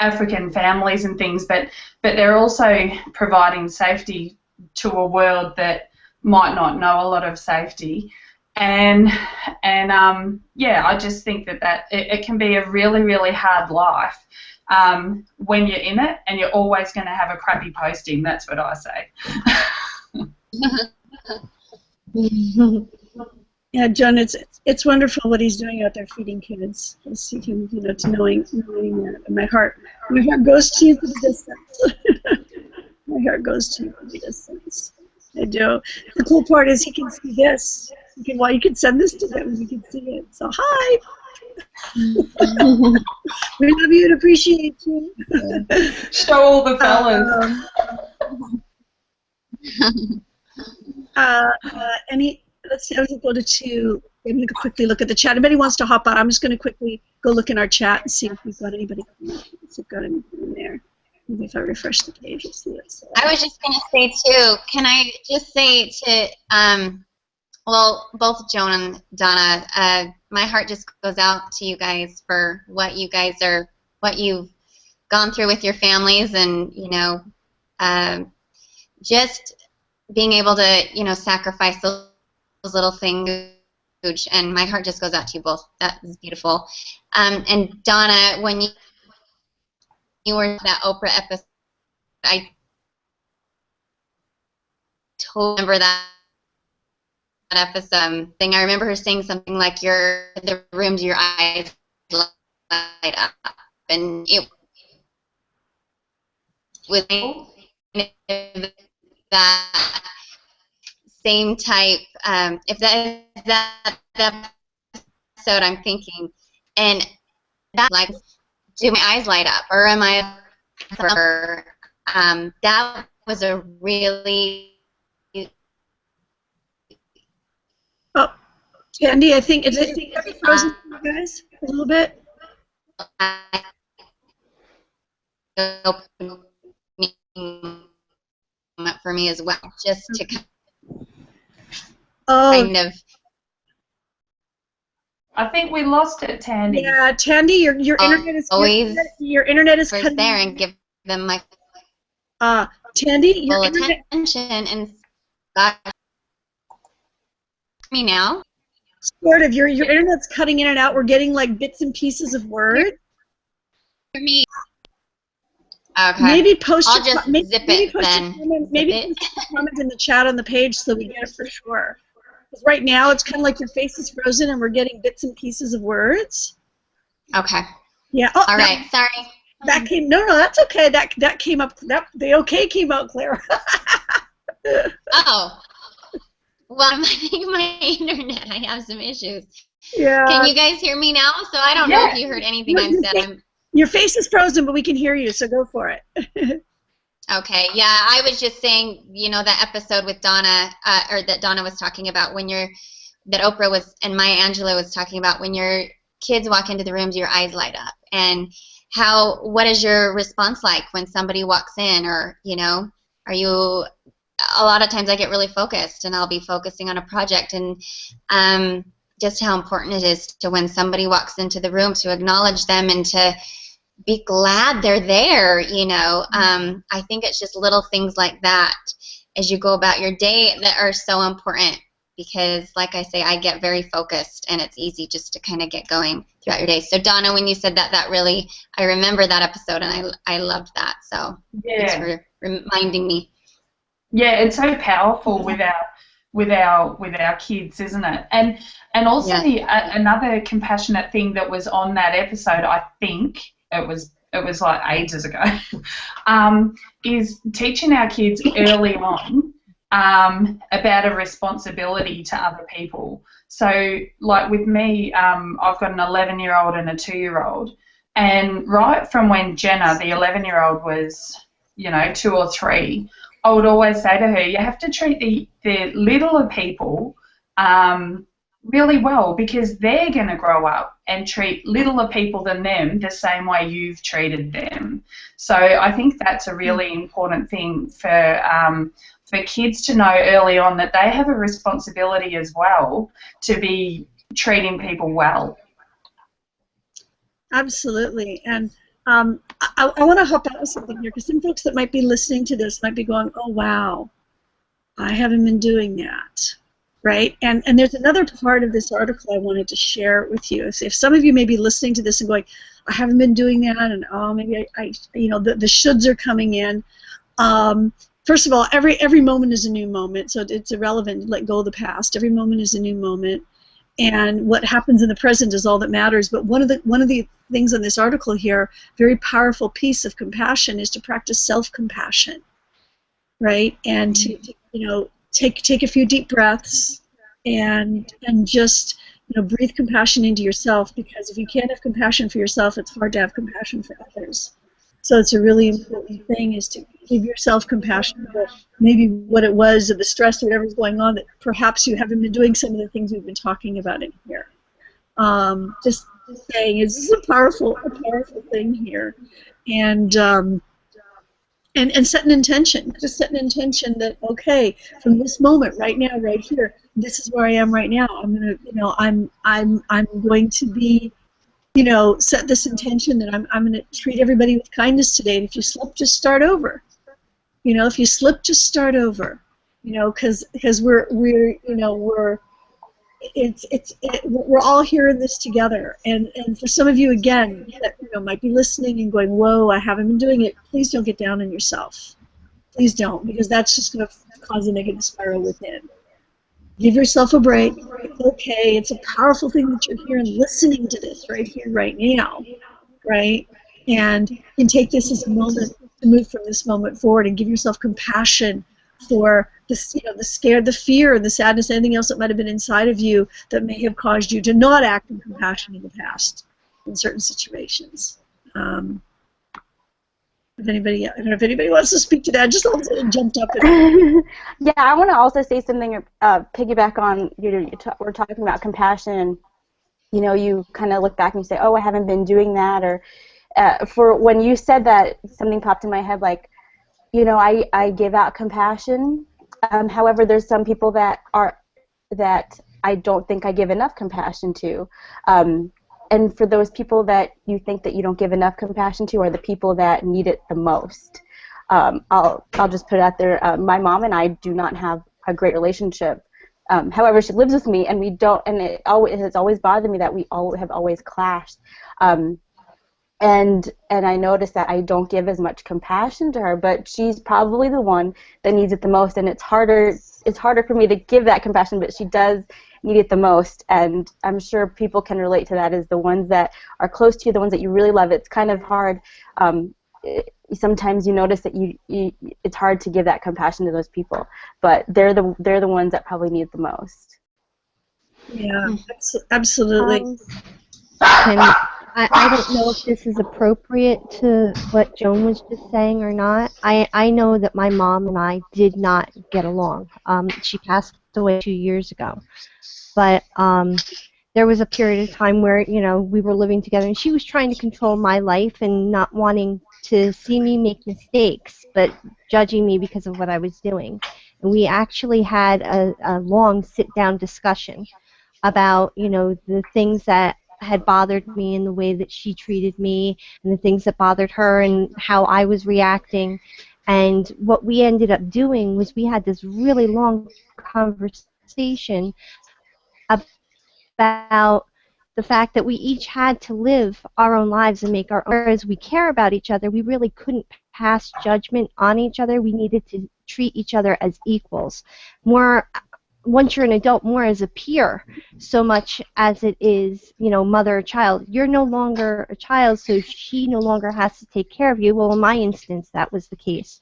African families and things, but they're also providing safety to a world that might not know a lot of safety. And yeah, I just think that it can be a really, really hard life when you're in it, and you're always going to have a crappy posting. That's what I say. Yeah, John, it's wonderful what he's doing out there feeding kids. Just seeking, you know, to knowing that. And my heart goes to you for the distance. My heart goes to you for the distance. I do. The cool part is he can see this. You can send this to him. He can see it. So hi. We love you and appreciate you. Show all the fellas. Let's see. I'm going to quickly look at the chat. Anybody wants to hop on? I'm just going to quickly go look in our chat and see if we've got anybody. If we've got anything in there. Maybe if I refresh the page, you'll see it. I was just going to say, too, can I just say to, well, both Joan and Donna, my heart just goes out to you guys for what you've gone through with your families, and just being able to sacrifice those little things. And my heart just goes out to you both. That is beautiful. And Donna, when you were in that Oprah episode, I totally remember that episode thing. I remember her saying something like, the rooms your eyes light up, and it was that same type. If that episode, I'm thinking, and that, like, do my eyes light up, or am I? That was a really. Oh, Candy, I think is it frozen for you guys a little bit? For me as well, just to Oh, kind of. I think we lost it, Tandy. yeah, Tandy, your internet is always your internet is there and give them my Tandy, your full internet. attention, and got me now. Sort of. Your internet's cutting in and out. We're getting like bits and pieces of words. For me. Okay. Maybe post. I'll just zip it then. Maybe post a comment in the chat on the page so we get it for sure. Because right now it's kind of like your face is frozen and we're getting bits and pieces of words. Okay. Yeah. Oh, all right. Sorry. That came. No, that's okay. That came up. The okay came out clear. Oh. Well, I think my internet. I have some issues. Yeah. Can you guys hear me now? So I don't know if you heard anything I said. Your face is frozen, but we can hear you, so go for it. Okay. Yeah, I was just saying, that episode with Donna, or that Donna was talking about that Oprah was, and Maya Angelou was talking about, when your kids walk into the rooms, your eyes light up, and what is your response like when somebody walks in, or, are you, a lot of times I get really focused, and I'll be focusing on a project, and just how important it is to, when somebody walks into the room, to acknowledge them and to be glad they're there, I think it's just little things like that as you go about your day that are so important, because, like I say, I get very focused, and it's easy just to kind of get going throughout your day. So Donna, when you said that really, I remember that episode, and I loved that, so thanks for reminding me. Yeah, it's so powerful with our kids, isn't it? And also another compassionate thing that was on that episode, I think it was like ages ago, is teaching our kids early on about a responsibility to other people. So, like with me, I've got an 11-year-old and a 2-year-old, and right from when Jenna, the 11-year-old, was 2 or 3, I would always say to her, you have to treat the littler people really well, because they're going to grow up and treat littler people than them the same way you've treated them. So I think that's a really important thing for kids to know early on, that they have a responsibility as well to be treating people well. Absolutely. And I want to hop out with something here, because some folks that might be listening to this might be going, oh, wow, I haven't been doing that, right? And there's another part of this article I wanted to share with you. If some of you may be listening to this and going, I haven't been doing that, and maybe the shoulds are coming in. First of all, every moment is a new moment, so it's irrelevant. Let go of the past. Every moment is a new moment. And what happens in the present is all that matters. But one of the things on this article here, very powerful piece of compassion, is to practice self-compassion, right? And to take a few deep breaths and just breathe compassion into yourself, because if you can't have compassion for yourself, it's hard to have compassion for others. So it's a really important thing, is to give yourself compassion for maybe what it was, or the stress, or whatever's going on, that perhaps you haven't been doing some of the things we've been talking about in here. Just saying, this is a powerful thing here, and set an intention. Just set an intention that, okay, from this moment, right now, right here, this is where I am right now. I'm gonna, I'm going to be you know, set this intention that I'm going to treat everybody with kindness today. And if you slip, just start over. You know, if you slip, just start over. You know, because we're you know, we're all here in this together. And for some of you, again, that, you know, might be listening and going, whoa, I haven't been doing it. Please don't get down on yourself. Please don't, because that's just going to cause a negative spiral within. Give yourself a break. It's okay. It's a powerful thing that you're here and listening to this right here, right now, right? And you can take this as a moment to move from this moment forward and give yourself compassion for this, you know, the scare, the fear, and the sadness, anything else that might have been inside of you that may have caused you to not act in compassion in the past in certain situations. If anybody, I don't know if anybody wants to speak to that. Just all of a sudden jumped up. Yeah, I want to also say something, piggyback on, we're talking about compassion. You know, you kind of look back and you say, oh, I haven't been doing that. Or for when you said that, something popped in my head like, you know, I give out compassion. However, there's some people that I don't think I give enough compassion to. And for those people that you think that you don't give enough compassion to are the people that need it the most. I'll just put it out there. My mom and I do not have a great relationship. However, she lives with me, and we don't. And it has always bothered me that we all have always clashed. And I notice that I don't give as much compassion to her, but she's probably the one that needs it the most. And it's harder for me to give that compassion, but she does need it the most. And I'm sure people can relate to that, as the ones that are close to you, the ones that you really love. It's kind of hard. Sometimes you notice that it's hard to give that compassion to those people, but they're the ones that probably need it the most. Yeah, absolutely. I don't know if this is appropriate to what Joan was just saying or not. I know that my mom and I did not get along. She passed away 2 years ago. But there was a period of time where, you know, we were living together, and she was trying to control my life and not wanting to see me make mistakes, but judging me because of what I was doing. And we actually had a long sit-down discussion about, you know, the things that had bothered me and the way that she treated me and the things that bothered her and how I was reacting. And what we ended up doing was we had this really long conversation about the fact that we each had to live our own lives and make our own. Whereas we care about each other, we really couldn't pass judgment on each other. We needed to treat each other as equals. More, once you're an adult, more as a peer, so much as it is, you know, mother or child. You're no longer a child, so she no longer has to take care of you. Well, in my instance, that was the case.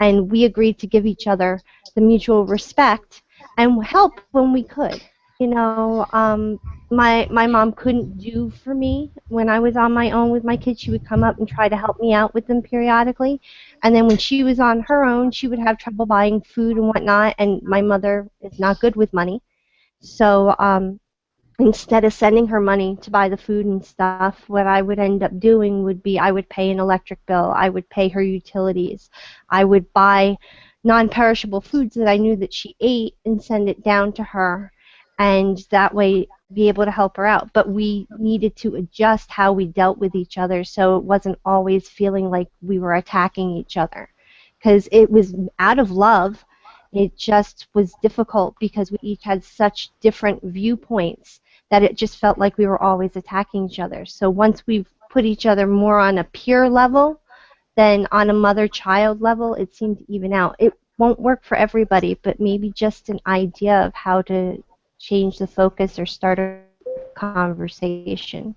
And we agreed to give each other the mutual respect and help when we could. You know, my mom couldn't do for me when I was on my own with my kids. She would come up and try to help me out with them periodically. And then when she was on her own, she would have trouble buying food and whatnot. And my mother is not good with money. So instead of sending her money to buy the food and stuff, what I would end up doing would be I would pay an electric bill. I would pay her utilities. I would buy non-perishable foods that I knew that she ate and send it down to her. And that way be able to help her out. But we needed to adjust how we dealt with each other so it wasn't always feeling like we were attacking each other. Because it was out of love. It just was difficult because we each had such different viewpoints that it just felt like we were always attacking each other. So once we've put each other more on a peer level than on a mother-child level, it seemed to even out. It won't work for everybody, but maybe just an idea of how to change the focus or start a conversation.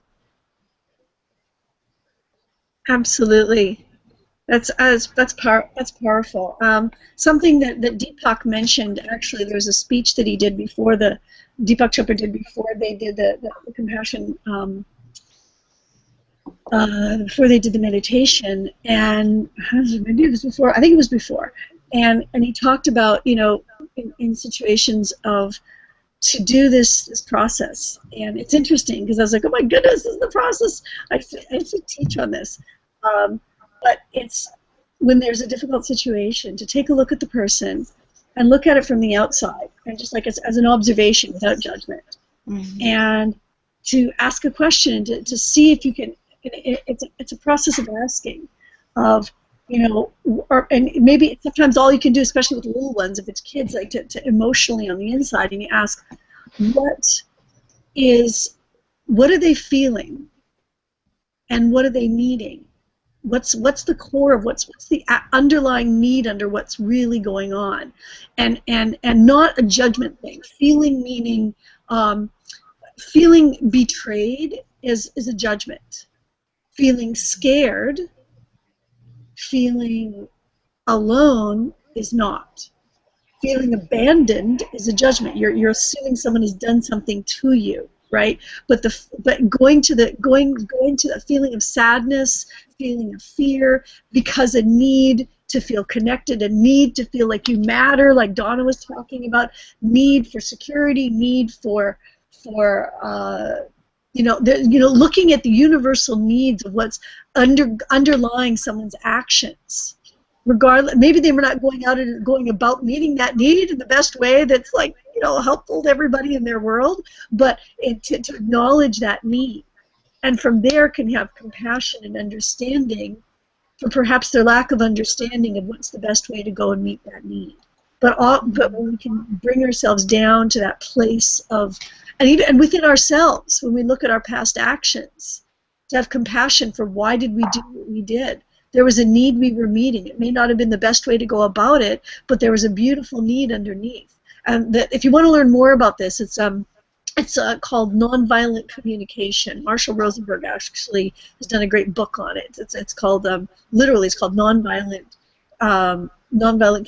Absolutely. That's powerful. Something that Deepak mentioned, actually, there was a speech that he did before Deepak Chopra did before they did the compassion, before they did the meditation, and maybe it was before, I think it was before, and he talked about, you know, in situations of to do this process. And it's interesting because I was like, oh my goodness, this is the process. I have to teach on this. But it's when there's a difficult situation to take a look at the person and look at it from the outside and just like as an observation without judgment. Mm-hmm. And to ask a question, to see if you can. It's a process of asking, of and maybe sometimes all you can do, especially with little ones, if it's kids, like to emotionally on the inside, and you ask, what are they feeling, and what are they needing? What's the core of what's the underlying need under what's really going on, and not a judgment thing. Feeling meaning, feeling betrayed is a judgment. Feeling scared, feeling alone is not. Feeling abandoned is a judgment. You're assuming someone has done something to you, right? But going to the feeling of sadness, feeling of fear, because a need to feel connected, a need to feel like you matter, like Donna was talking about, need for security, need for looking at the universal needs of what's underlying someone's actions. Regardless, maybe they were not going about meeting that need in the best way that's helpful to everybody in their world, but to acknowledge that need, and from there can have compassion and understanding for perhaps their lack of understanding of what's the best way to go and meet that need. But when we can bring ourselves down to that place of, and within ourselves, when we look at our past actions, to have compassion for why did we do what we did. There was a need we were meeting. It may not have been the best way to go about it, but there was a beautiful need underneath. And that, if you want to learn more about this, it's called Nonviolent Communication. Marshall Rosenberg actually has done a great book on it. It's called literally it's called Nonviolent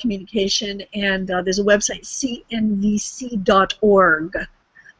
Communication, and there's a website, cnvc.org.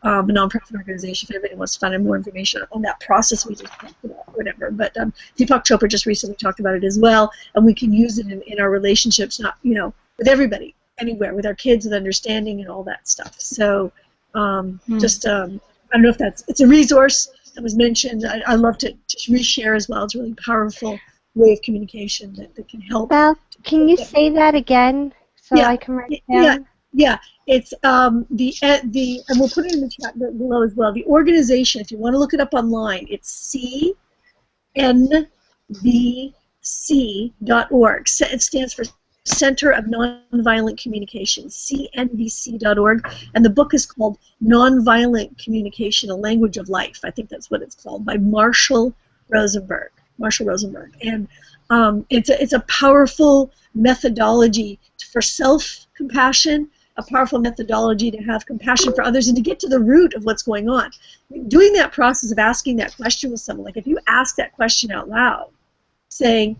A nonprofit organization, if anybody wants to find out more information on that process we just talked about, whatever. But Deepak Chopra just recently talked about it as well, and we can use it in our relationships, not with everybody, anywhere, with our kids, with understanding and all that stuff. So I don't know if it's a resource that was mentioned. I love to reshare as well. It's a really powerful way of communication that can help. Well, can you say that again so I can write it down? Yeah, it's and we'll put it in the chat below as well. The organization, if you want to look it up online, it's cnvc.org. It stands for Center of Nonviolent Communication, cnvc.org, and the book is called Nonviolent Communication: A Language of Life. I think that's what it's called, by Marshall Rosenberg. And it's a powerful methodology for self-compassion, a powerful methodology to have compassion for others and to get to the root of what's going on. Doing that process of asking that question with someone, like if you ask that question out loud, saying,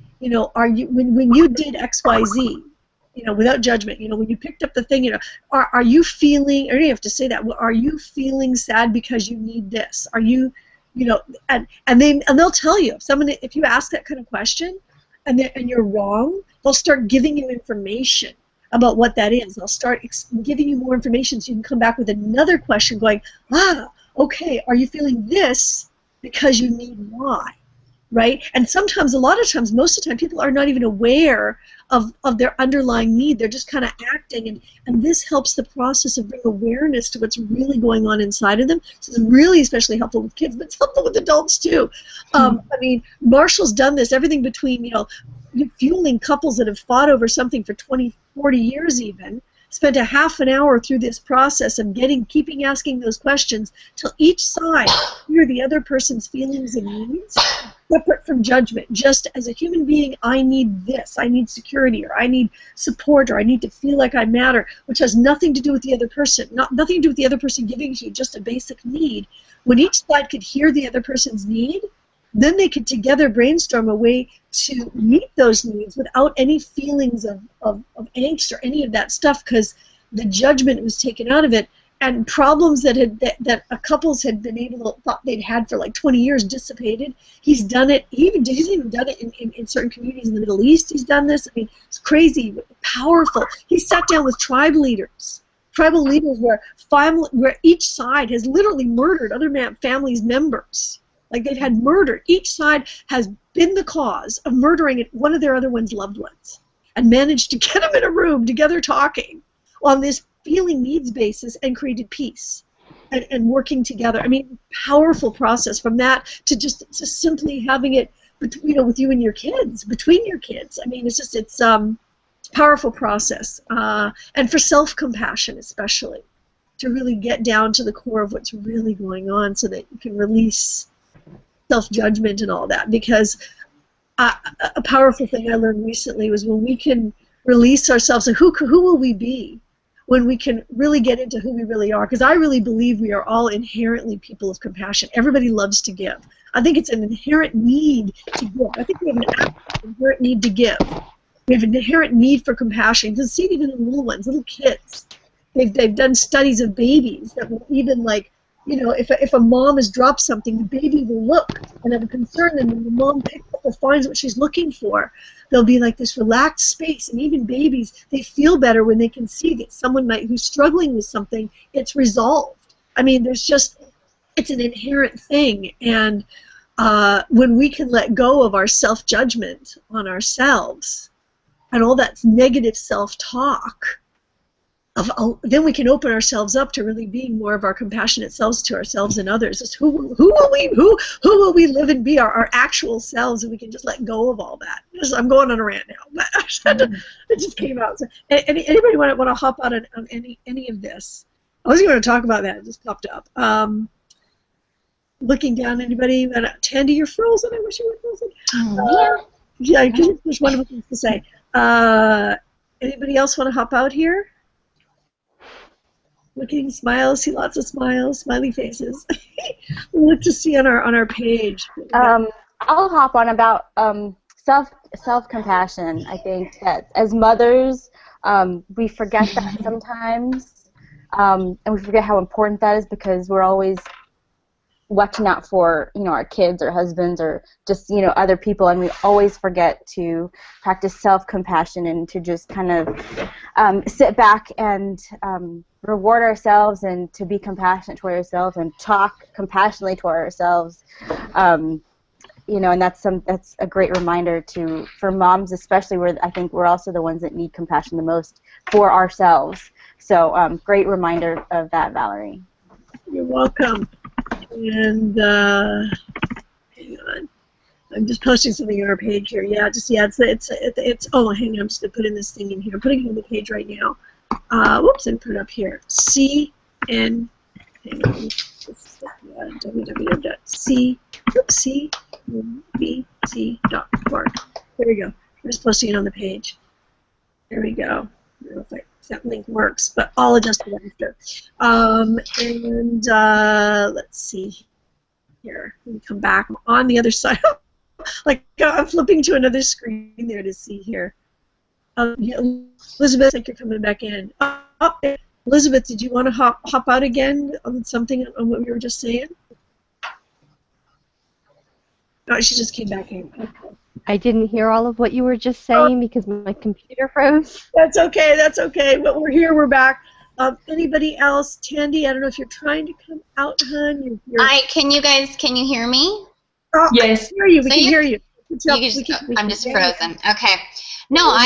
are you, when you did X, Y, Z, without judgment, when you picked up the thing, are you feeling, or you don't have to say that, are you feeling sad because you need this? Are you, and they'll tell you, if you ask that kind of question and you're wrong, they'll start giving you information about what that is. They'll start giving you more information so you can come back with another question going, okay, are you feeling this because you need Y? Right? And sometimes, a lot of times, most of the time, people are not even aware of their underlying need. They're just kind of acting, and this helps the process of bring awareness to what's really going on inside of them. So it's really especially helpful with kids, but it's helpful with adults too. I mean, Marshall's done this, everything between, fueling couples that have fought over something for 20, 40 years even, spent a half an hour through this process of keeping asking those questions till each side hear the other person's feelings and needs, separate from judgment. Just as a human being, I need this, I need security, or I need support, or I need to feel like I matter, which has nothing to do with the other person, nothing to do with the other person giving you just a basic need. When each side could hear the other person's need, then they could together brainstorm a way to meet those needs without any feelings of angst or any of that stuff, because the judgment was taken out of it, and problems that a couples had been thought they'd had for like 20 years dissipated. He's done it. He's even done it in certain communities in the Middle East. He's done this. I mean, it's crazy, powerful. He sat down with tribal leaders where each side has literally murdered other families' members. Like, they've had murder. Each side has been the cause of murdering one of their other one's loved ones, and managed to get them in a room together talking on this feeling needs basis and created peace. and working together. I mean, powerful process from that to just simply having it, with you and your kids, between your kids. I mean, it's powerful process, and for self-compassion especially, to really get down to the core of what's really going on, so that you can release self-judgment and all that. Because a powerful thing I learned recently was when we can release ourselves, and who will we be when we can really get into who we really are. Because I really believe we are all inherently people of compassion. Everybody loves to give. I think it's an inherent need to give. I think we have an inherent need to give. We have an inherent need for compassion. You can see it even in little ones, little kids. They've done studies of babies that will even, like, if a mom has dropped something, the baby will look and have a concern, and when the mom picks up or finds what she's looking for, there'll be like this relaxed space. And even babies, they feel better when they can see that someone who's struggling with something, it's resolved. I mean, it's an inherent thing. And when we can let go of our self-judgment on ourselves and all that negative self-talk, then we can open ourselves up to really being more of our compassionate selves to ourselves and others. It's who will we live and be, our actual selves, and we can just let go of all that. I'm going on a rant now, but it just came out. So, anybody want to hop out on any of this? I was going to talk about that. It just popped up. Looking down, anybody? Tandy, you're frozen. I wish you were frozen. Yeah, there's wonderful things to say. Anybody else want to hop out here? Looking, smiles, see lots of smiles, smiley faces. We'll look to see on our page. I'll hop on about self-compassion. I think that as mothers, we forget that sometimes, and we forget how important that is, because we're always watching out for our kids or husbands or just other people, and we always forget to practice self-compassion and to just kind of sit back and reward ourselves and to be compassionate toward ourselves and talk compassionately toward ourselves. And that's a great reminder for moms especially, where I think we're also the ones that need compassion the most for ourselves. So great reminder of that, Valerie. You're welcome. And hang on, I'm just posting something on our page here. Yeah, it's. Oh, hang on, I'm just gonna put in this thing in here. I'm putting it on the page right now. Whoops, and put it up here. Hang on. www.cnbc.org. There we go. I'm just posting it on the page. There we go. I don't know if that link works, but I'll adjust it after. Let's see here. Let me come back on the other side. Like, I'm flipping to another screen there to see here. Yeah, Elizabeth, I think you're coming back in. Elizabeth, did you want to hop out again on something on what we were just saying? No, she just came back in. Okay. I didn't hear all of what you were just saying because my computer froze. That's okay. That's okay. But we're here. We're back. Anybody else? Tandy, I don't know if you're trying to come out, hon. Can you hear me? Oh, yes. I hear you. We can hear you. I'm just frozen. Okay. No,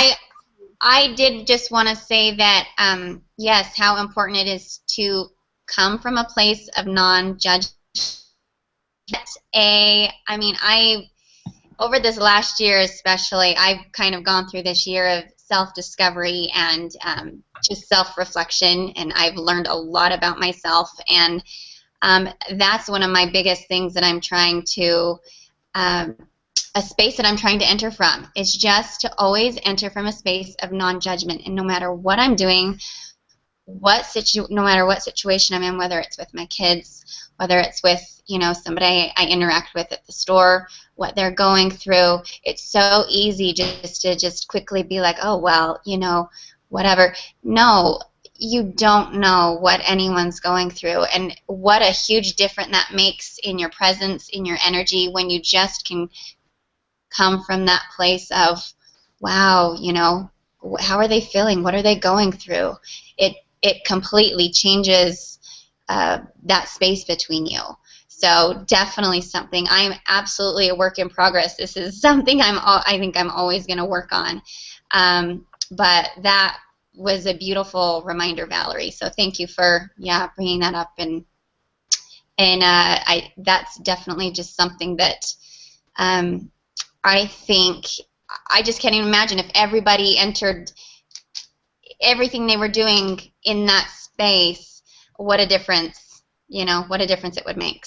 I did just want to say that, yes, how important it is to come from a place of non-judgment. Over this last year especially, I've kind of gone through this year of self-discovery and just self-reflection, and I've learned a lot about myself, and that's one of my biggest things that I'm trying to, a space that I'm trying to enter from is just to always enter from a space of non-judgment, and no matter what I'm doing, no matter what situation I'm in, whether it's with my kids, whether it's with somebody I interact with at the store, what they're going through, it's so easy just to quickly be like, oh well, whatever. No, you don't know what anyone's going through, and what a huge difference that makes in your presence, in your energy, when you just can come from that place of, wow, how are they feeling? What are they going through? It completely changes that space between you. So definitely something. I'm absolutely a work in progress. This is something I think I'm always going to work on. But that was a beautiful reminder, Valerie. So thank you for bringing that up and And that's definitely just something that I think, I just can't even imagine if everybody entered everything they were doing in that space, what a difference, what a difference it would make.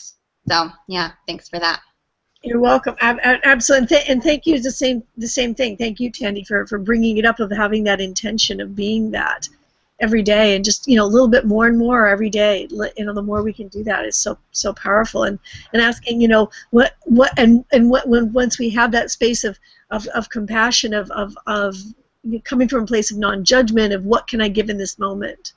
So, yeah, thanks for that. You're welcome. Absolutely. And thank you, the same thing. Thank you, Tandy, for bringing it up, of having that intention of being that every day, and just, a little bit more and more every day. The more we can do that is so powerful. And asking, once we have that space of compassion, of coming from a place of non-judgment, of what can I give in this moment?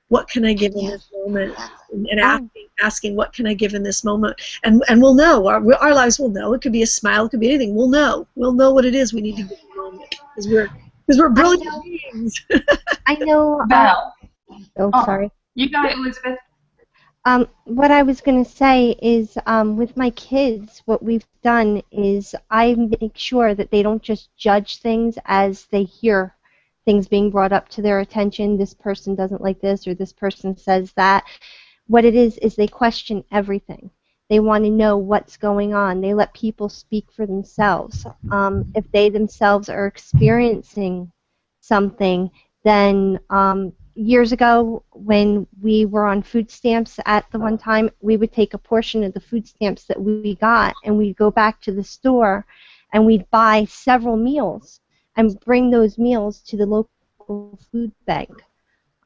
What can I give in this moment? And asking, what can I give in this moment? And we'll know. Our lives will know. It could be a smile. It could be anything. We'll know. We'll know what it is we need to give in the moment, because we're brilliant beings. I know. Val. Sorry. You go, Elizabeth. What I was going to say is, with my kids, what we've done is I make sure that they don't just judge things as they hear things being brought up to their attention. This person doesn't like this, or this person says that. What it is they question everything. They want to know what's going on. They let people speak for themselves. If they themselves are experiencing something, then years ago, when we were on food stamps at the one time, we would take a portion of the food stamps that we got, and we'd go back to the store, and we'd buy several meals and bring those meals to the local food bank.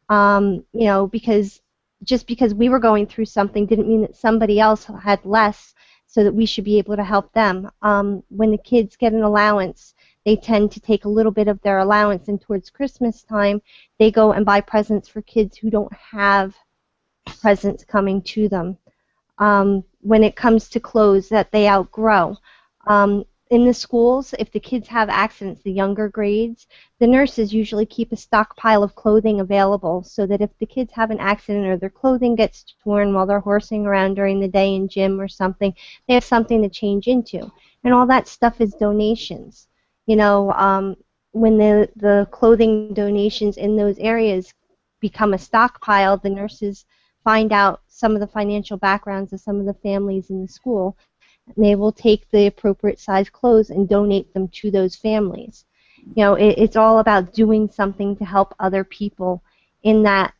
Because just because we were going through something didn't mean that somebody else had less, so that we should be able to help them. When the kids get an allowance, they tend to take a little bit of their allowance, and towards Christmas time, they go and buy presents for kids who don't have presents coming to them. When it comes to clothes that they outgrow, in the schools, if the kids have accidents, the younger grades, the nurses usually keep a stockpile of clothing available, so that if the kids have an accident or their clothing gets torn while they're horsing around during the day in gym or something, they have something to change into. And all that stuff is donations. When the clothing donations in those areas become a stockpile, the nurses find out some of the financial backgrounds of some of the families in the school, and they will take the appropriate size clothes and donate them to those families. It's all about doing something to help other people in that,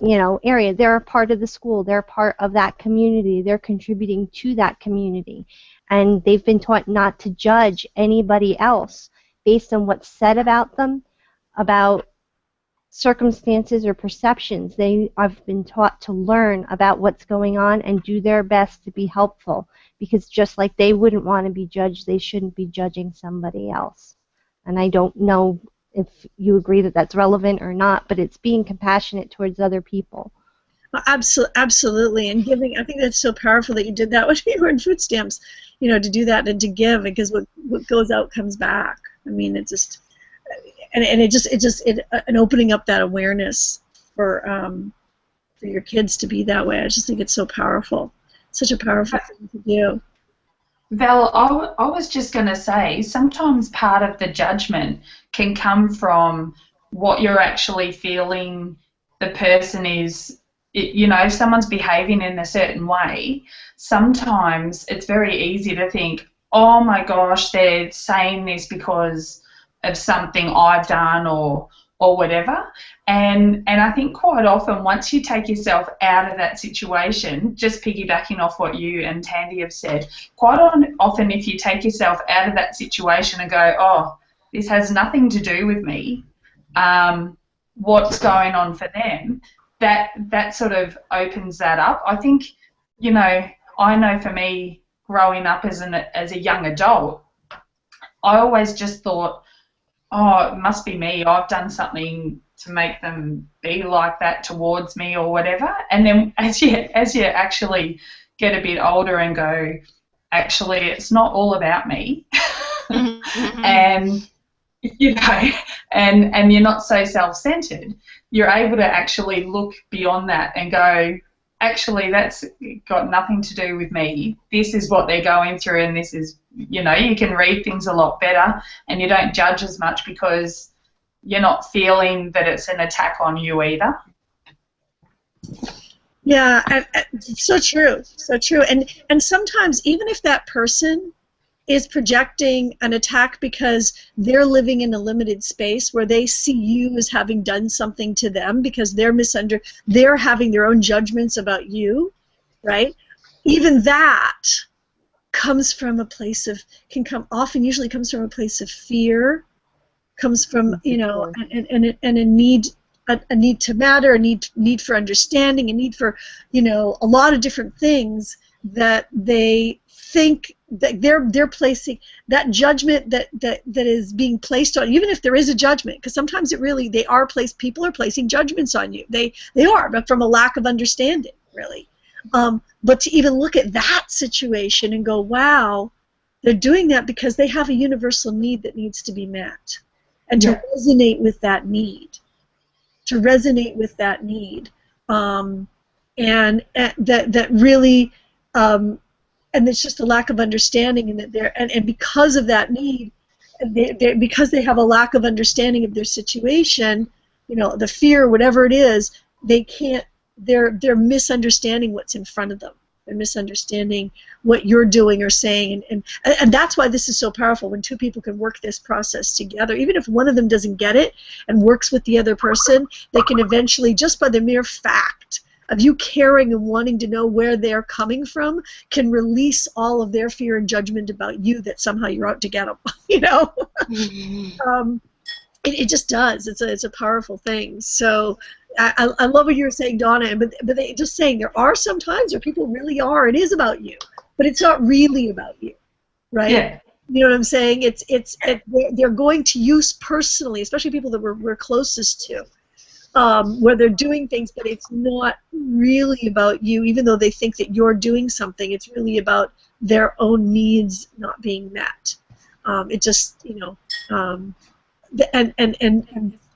area. They're a part of the school. They're a part of that community. They're contributing to that community. And they've been taught not to judge anybody else based on what's said about them, about circumstances or perceptions. They have been taught to learn about what's going on and do their best to be helpful, because just like they wouldn't want to be judged, they shouldn't be judging somebody else. And I don't know if you agree that that's relevant or not, but it's being compassionate towards other people. Absolutely, and giving. I think that's so powerful that you did that when you were in food stamps. To do that and to give, because what goes out comes back. I mean, it's just, and opening up that awareness for your kids to be that way. I just think it's so powerful. Such a powerful thing to do. Val, I was just going to say, sometimes part of the judgment can come from what you're actually feeling the person is. If someone's behaving in a certain way, sometimes it's very easy to think, oh my gosh, they're saying this because of something I've done or whatever. And I think quite often, once you take yourself out of that situation, just piggybacking off what you and Tandy have said, quite often if you take yourself out of that situation and go, oh, this has nothing to do with me, what's going on for them, that sort of opens that up. I think, I know for me, growing up as a young adult, I always just thought, oh, it must be me. I've done something to make them be like that towards me or whatever. And then as you actually get a bit older and go, actually, it's not all about me, and and you're not so self-centered, you're able to actually look beyond that and go, actually, that's got nothing to do with me. This is what they're going through, and this is, you can read things a lot better, and you don't judge as much because you're not feeling that it's an attack on you either. Yeah, and so true, so true. And sometimes even if that person is projecting an attack because they're living in a limited space where they see you as having done something to them because they're having their own judgments about you, right? Even that comes from a place of usually comes from a place of fear, comes from and a need a need to matter, a need for understanding, a need for a lot of different things that they think that they're placing that judgment that is being placed on, even if there is a judgment, because sometimes people are placing judgments on you. They are, but from a lack of understanding, really. But to even look at that situation and go, wow, they're doing that because they have a universal need that needs to be met, and to resonate with that need, and that really, and it's just a lack of understanding, and that and because of that need, because they have a lack of understanding of their situation, the fear, whatever it is, they can't. They're misunderstanding what's in front of them. They're misunderstanding what you're doing or saying, and that's why this is so powerful when two people can work this process together. Even if one of them doesn't get it and works with the other person, they can eventually, just by the mere fact of you caring and wanting to know where they're coming from, can release all of their fear and judgment about you that somehow you're out to get them. It just does. It's a powerful thing. So I love what you were saying, Donna. But just saying, there are some times where people really are. It is about you, but it's not really about you, right? Yeah. You know what I'm saying? They're going to use personally, especially people that we're closest to, where they're doing things, but it's not really about you, even though they think that you're doing something. It's really about their own needs not being met. It just, and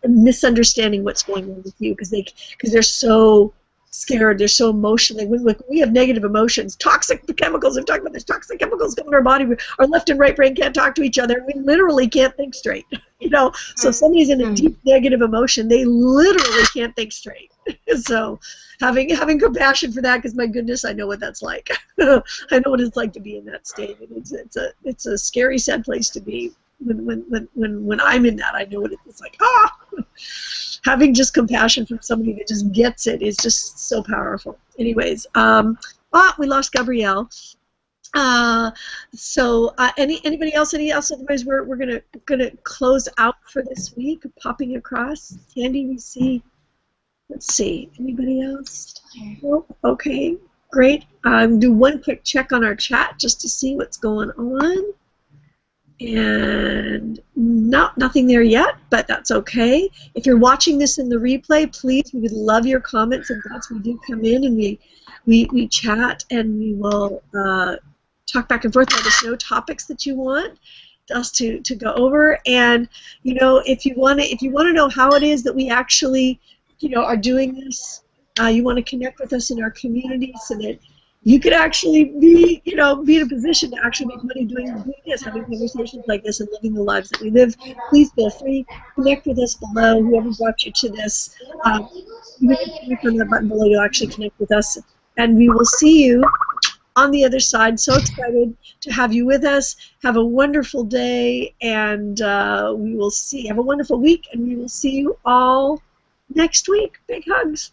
misunderstanding what's going on with you because they're so scared, they're so emotional. We have negative emotions, toxic chemicals. I've talked about this. Toxic chemicals go in our body. Our left and right brain can't talk to each other. We literally can't think straight. So if somebody's in a deep negative emotion, they literally can't think straight. So having compassion for that, because my goodness, I know what that's like. I know what it's like to be in that state. It's a scary, sad place to be. When I'm in that, I know what it's like. Having just compassion from somebody that just gets it is just so powerful. Anyways, we lost Gabrielle. Anybody else? Otherwise, we're gonna close out for this week. Popping across, Candy, we see. Let's see. Anybody else? Nope. Okay, great. Do one quick check on our chat just to see what's going on. And nothing there yet, but that's okay. If you're watching this in the replay, please, we would love your comments and thoughts. We do come in and we chat, and we will talk back and forth. Let us know topics that you want us to go over. And if you want to know how it is that we actually are doing this, you want to connect with us in our community so that you could actually be in a position to actually make money doing this, having conversations like this, and living the lives that we live. Please feel free. Connect with us below. Whoever brought you to this, you can click on that button below. You'll actually connect with us, and we will see you on the other side. So excited to have you with us. Have a wonderful day, and have a wonderful week, and we will see you all next week. Big hugs.